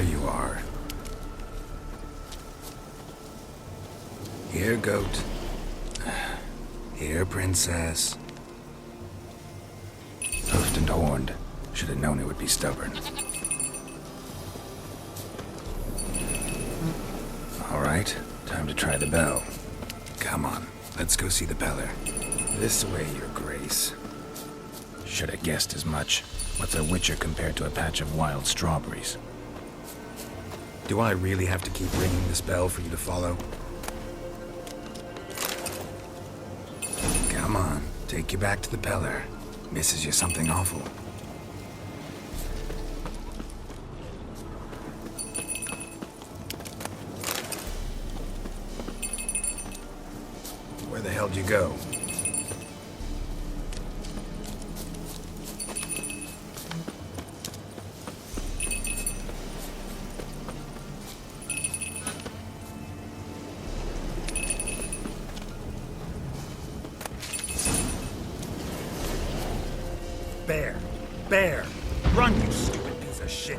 There you are. Here, goat. Here, princess. Hoofed and horned. Should have known it would be stubborn. All right, time to try the bell. Come on, let's go see the Peller. This way, your grace. Should have guessed as much. What's a witcher compared to a patch of wild strawberries? Do I really have to keep ringing this bell for you to follow? Come on, take you back to the Peller. Misses you something awful. Where the hell'd you go? Bear! Run, you stupid piece of shit!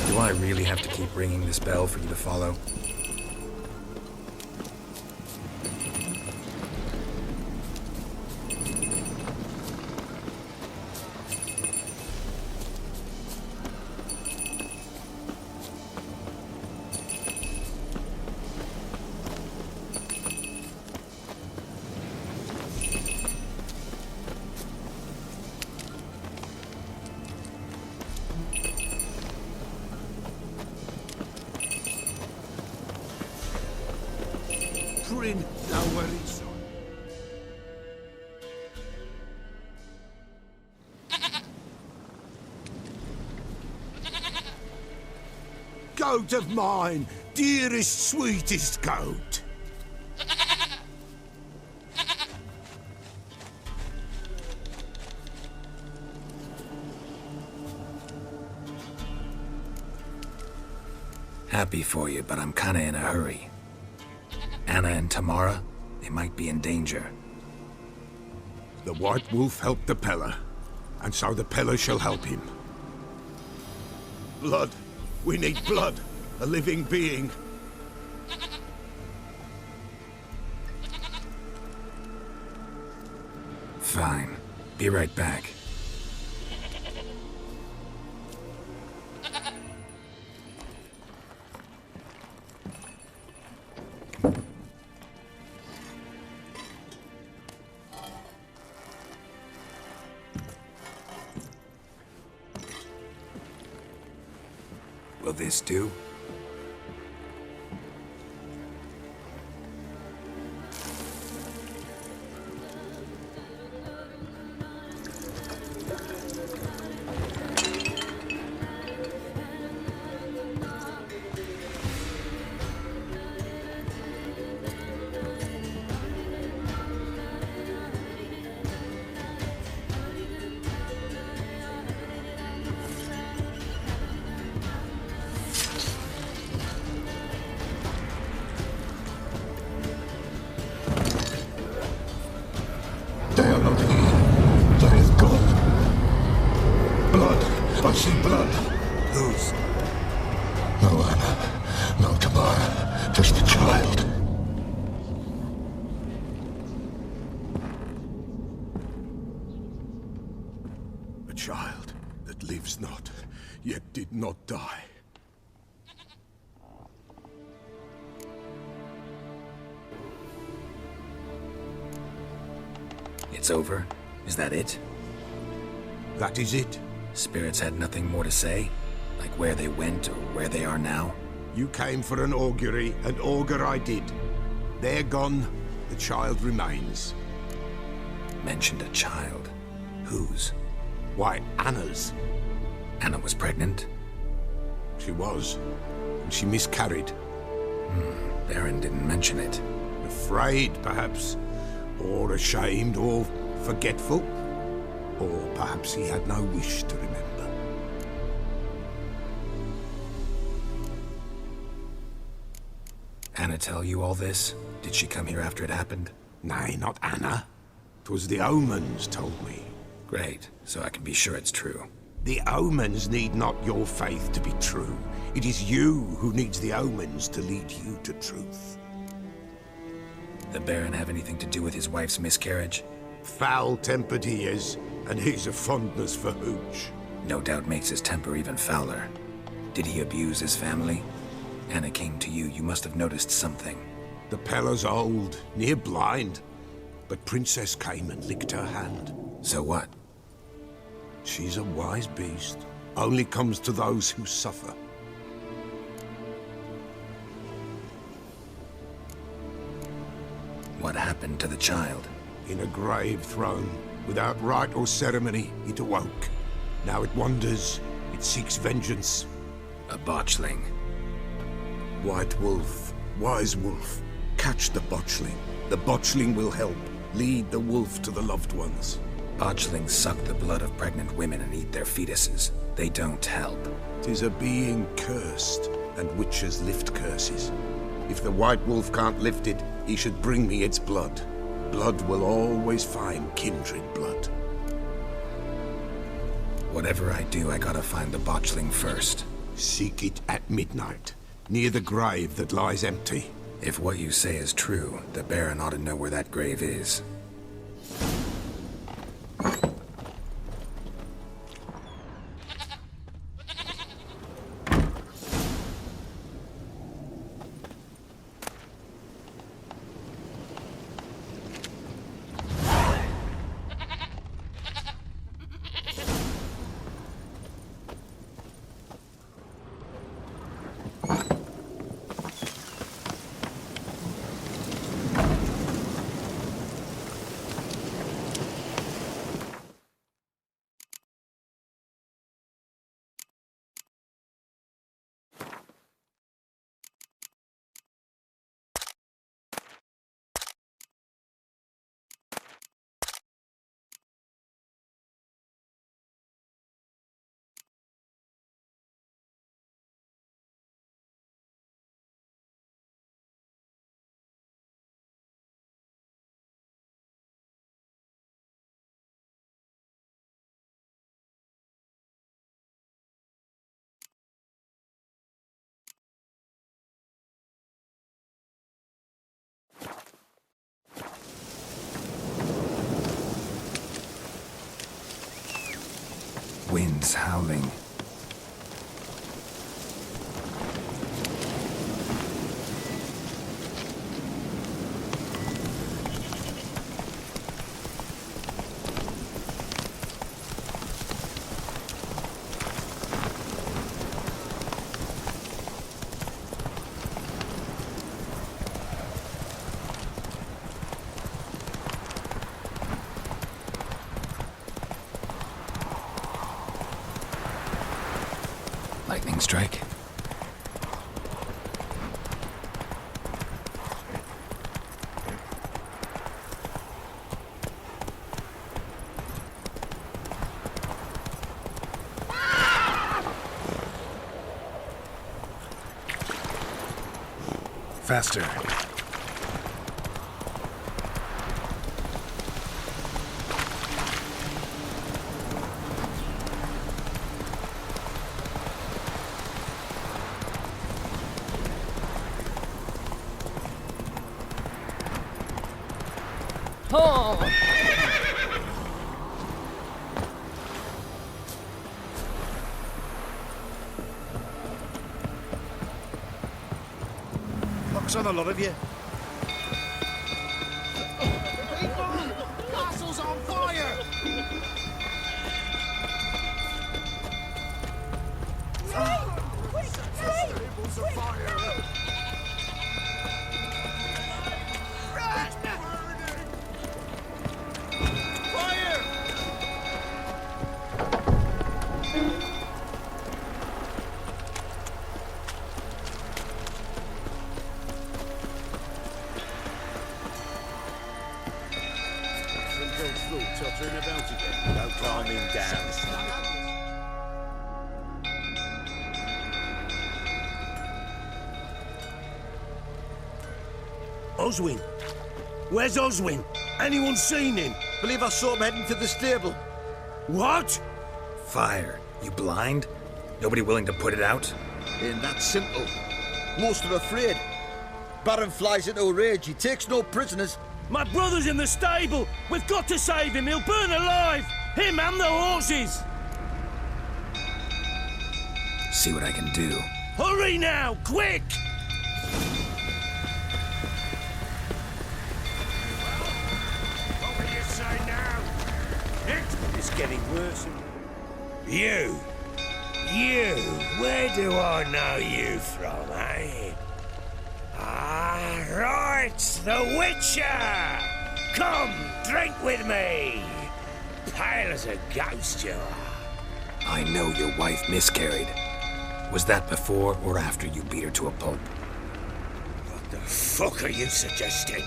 Do I really have to keep ringing this bell for you to follow? No worries. Goat of mine, dearest, sweetest goat. Happy for you, but I'm kinda in a hurry. Anna and Tamara, they might be in danger. The White Wolf helped the Peller, and so the Peller shall help him. Blood. We need blood. A living being. Fine. Be right back. Will this do? I see blood. Whose? No Anna, no Tamara, just a child. A child that lives not, yet did not die. It's over? Is that it? That is it. Spirits had nothing more to say? Like where they went or where they are now? You came for an augury, and augur I did. They're gone. The child remains. Mentioned a child. Whose? Why, Anna's. Anna was pregnant? She was. And she miscarried. Baron didn't mention it. Afraid, perhaps. Or ashamed, or forgetful. Or perhaps he had no wish to remember. Anna tell you all this? Did she come here after it happened? Nay, not Anna. 'Twas the omens told me. Great, so I can be sure it's true. The omens need not your faith to be true. It is you who needs the omens to lead you to truth. The Baron have anything to do with his wife's miscarriage? Foul-tempered he is, and he's a fondness for hooch. No doubt makes his temper even fouler. Did he abuse his family? Anna came to you, you must have noticed something. The Pella's old, near blind, but Princess came and licked her hand. So what? She's a wise beast. Only comes to those who suffer. What happened to the child? In a grave thrown, without rite or ceremony, it awoke. Now it wanders, it seeks vengeance. A botchling. White wolf, wise wolf, catch the botchling. The botchling will help, lead the wolf to the loved ones. Botchlings suck the blood of pregnant women and eat their fetuses. They don't help. 'Tis a being cursed, and witches lift curses. If the white wolf can't lift it, he should bring me its blood. Blood will always find kindred blood. Whatever I do, I gotta find the botchling first. Seek it at midnight, near the grave that lies empty. If what you say is true, the Baron ought to know where that grave is. Winds howling. Lightning strike. Faster. Oh! Looks on a lot of you. Castle's on Tottering about again. No calming down. Oswin? Where's Oswin? Anyone seen him? Believe I saw him heading to the stable. What? Fire. You blind? Nobody willing to put it out? Ain't that simple. Most are afraid. Baron flies into a rage. He takes no prisoners. My brother's in the stable. We've got to save him. He'll burn alive. Him and the horses. See what I can do. Hurry now, quick! What will you say now? It's getting worse. You, where do I know you from, eh? Ah, right, the Witcher! Come, drink with me! Pale as a ghost you are. I know your wife miscarried. Was that before or after you beat her to a pulp? What the fuck are you suggesting?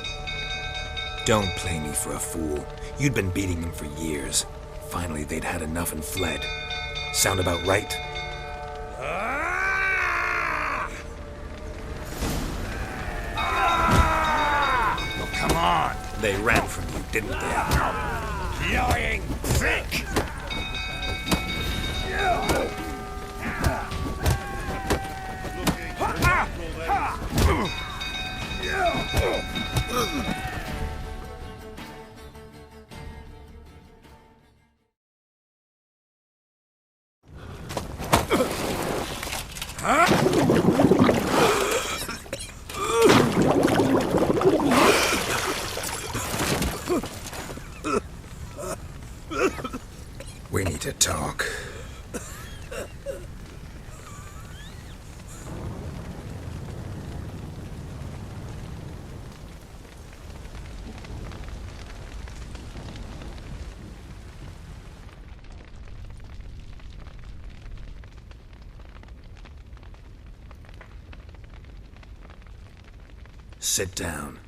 Don't play me for a fool. You'd been beating them for years. Finally, they'd had enough and fled. Sound about right? Oh, come on. They ran from you, didn't they? Lying prick! We need to talk. Sit down.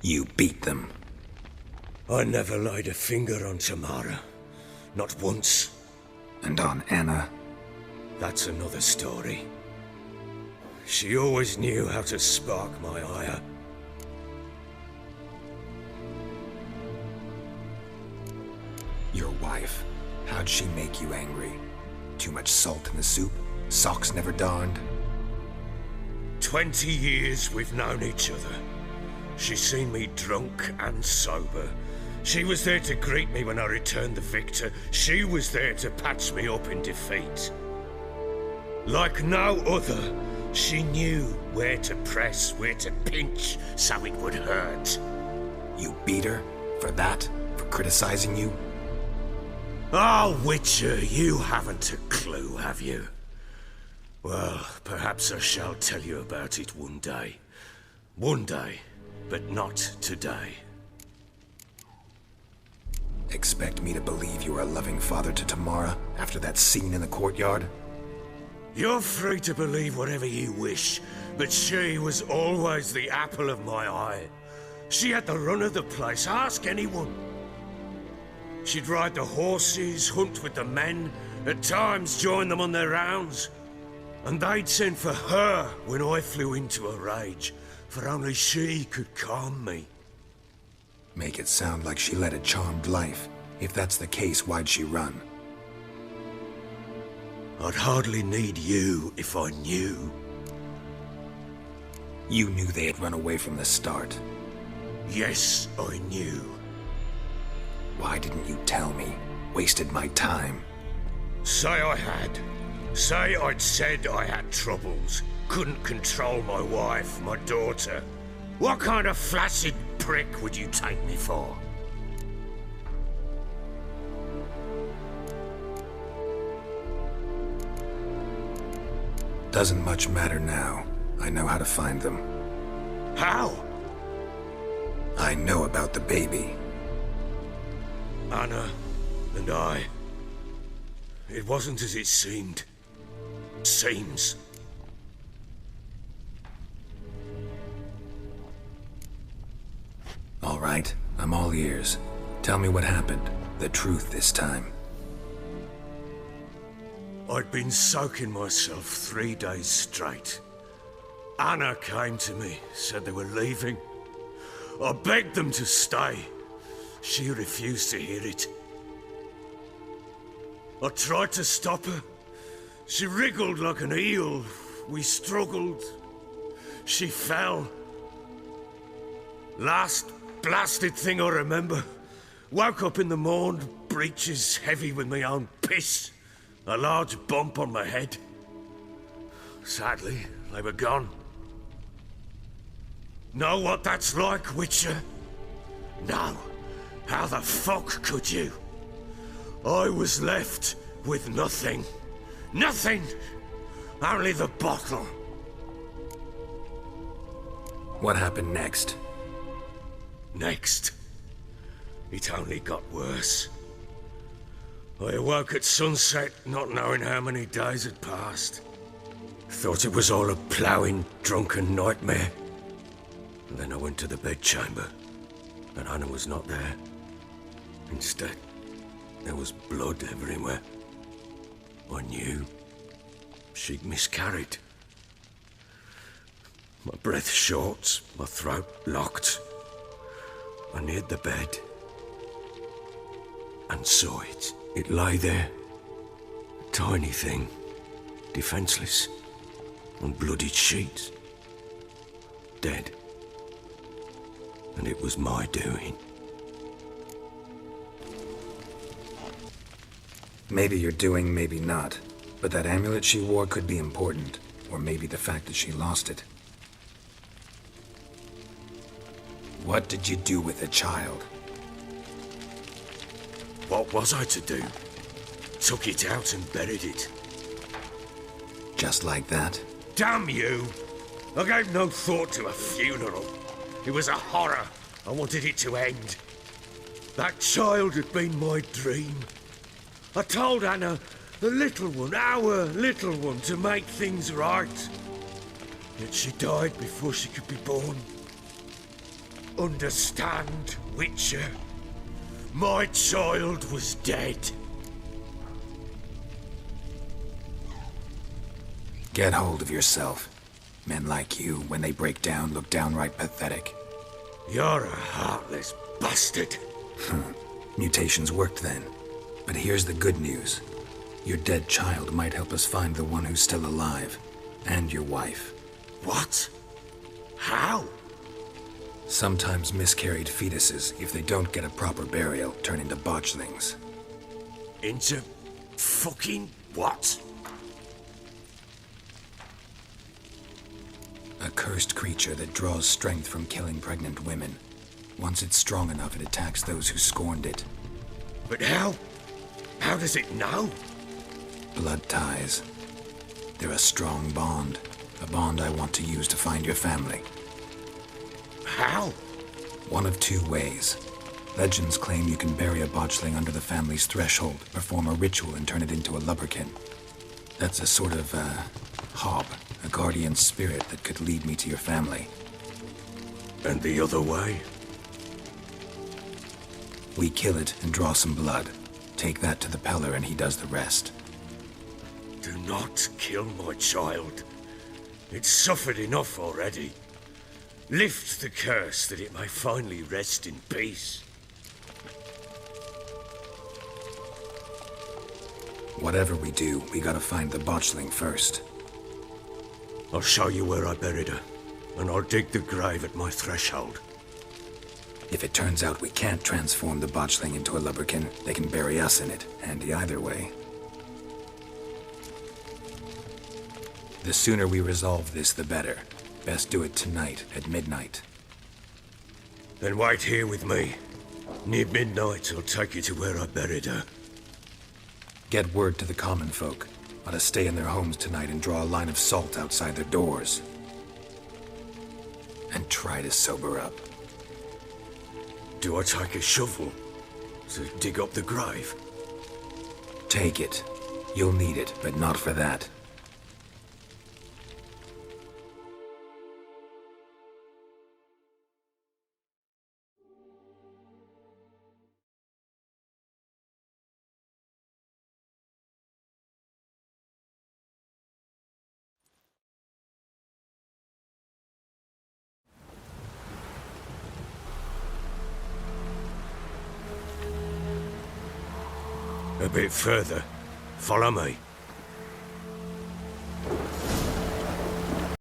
You beat them. I never laid a finger on Tamara. Not once. And on Anna? That's another story. She always knew how to spark my ire. Your wife. How'd she make you angry? Too much salt in the soup? Socks never darned? 20 years we've known each other. She's seen me drunk and sober. She was there to greet me when I returned the victor. She was there to patch me up in defeat. Like no other, she knew where to press, where to pinch, so it would hurt. You beat her? For that? For criticizing you? Oh, Witcher, you haven't a clue, have you? Well, perhaps I shall tell you about it one day. One day, but not today. Expect me to believe you are a loving father to Tamara after that scene in the courtyard? You're free to believe whatever you wish, but she was always the apple of my eye. She had the run of the place, ask anyone. She'd ride the horses, hunt with the men, at times join them on their rounds. And they'd send for her when I flew into a rage, for only she could calm me. Make it sound like she led a charmed life. If that's the case, why'd she run? I'd hardly need you if I knew. You knew they had run away from the start. Yes, I knew. Why didn't you tell me? Wasted my time. Say I had. Say I'd said I had troubles. Couldn't control my wife, my daughter. What kind of flaccid prick would you take me for? Doesn't much matter now. I know how to find them. How? I know about the baby. Anna and I. It wasn't as it seemed. Seems. All right, I'm all ears. Tell me what happened. The truth this time. I'd been soaking myself 3 days straight. Anna came to me, said they were leaving. I begged them to stay. She refused to hear it. I tried to stop her. She wriggled like an eel. We struggled. She fell. Last blasted thing I remember. Woke up in the morn, breeches heavy with my own piss. A large bump on my head. Sadly, they were gone. Know what that's like, Witcher? No. How the fuck could you? I was left with nothing. Nothing! Only the bottle. What happened next? Next? It only got worse. I awoke at sunset, not knowing how many days had passed. Thought it was all a ploughing, drunken nightmare. And then I went to the bedchamber, and Anna was not there. Instead, there was blood everywhere. I knew she'd miscarried. My breath short, my throat locked. I neared the bed and saw it. It lay there, a tiny thing, defenseless, on bloodied sheets, dead. And it was my doing. Maybe you're doing, maybe not. But that amulet she wore could be important. Or maybe the fact that she lost it. What did you do with the child? What was I to do? Took it out and buried it. Just like that? Damn you! I gave no thought to a funeral. It was a horror. I wanted it to end. That child had been my dream. I told Anna, the little one, our little one, to make things right. Yet she died before she could be born. Understand, Witcher? My child was dead. Get hold of yourself. Men like you, when they break down, look downright pathetic. You're a heartless bastard. Mutations worked then. But here's the good news. Your dead child might help us find the one who's still alive. And your wife. What? How? Sometimes miscarried fetuses, if they don't get a proper burial, turn into botchlings. Into fucking what? A cursed creature that draws strength from killing pregnant women. Once it's strong enough, it attacks those who scorned it. But how? How does it know? Blood ties. They're a strong bond. A bond I want to use to find your family. How? One of two ways. Legends claim you can bury a botchling under the family's threshold, perform a ritual, and turn it into a lubberkin. That's a sort of, hob, a guardian spirit that could lead me to your family. And the other way? We kill it and draw some blood. Take that to the Peller and he does the rest. Do not kill my child. It's suffered enough already. Lift the curse that it may finally rest in peace. Whatever we do, we gotta find the botchling first. I'll show you where I buried her, and I'll dig the grave at my threshold. If it turns out we can't transform the botchling into a lubberkin, they can bury us in it. Handy either way. The sooner we resolve this, the better. Best do it tonight, at midnight. Then wait here with me. Near midnight, I'll take you to where I buried her. Get word to the common folk. Ought to stay in their homes tonight and draw a line of salt outside their doors. And try to sober up. Do I take a shovel to dig up the grave? Take it. You'll need it, but not for that. a bit further. Follow me.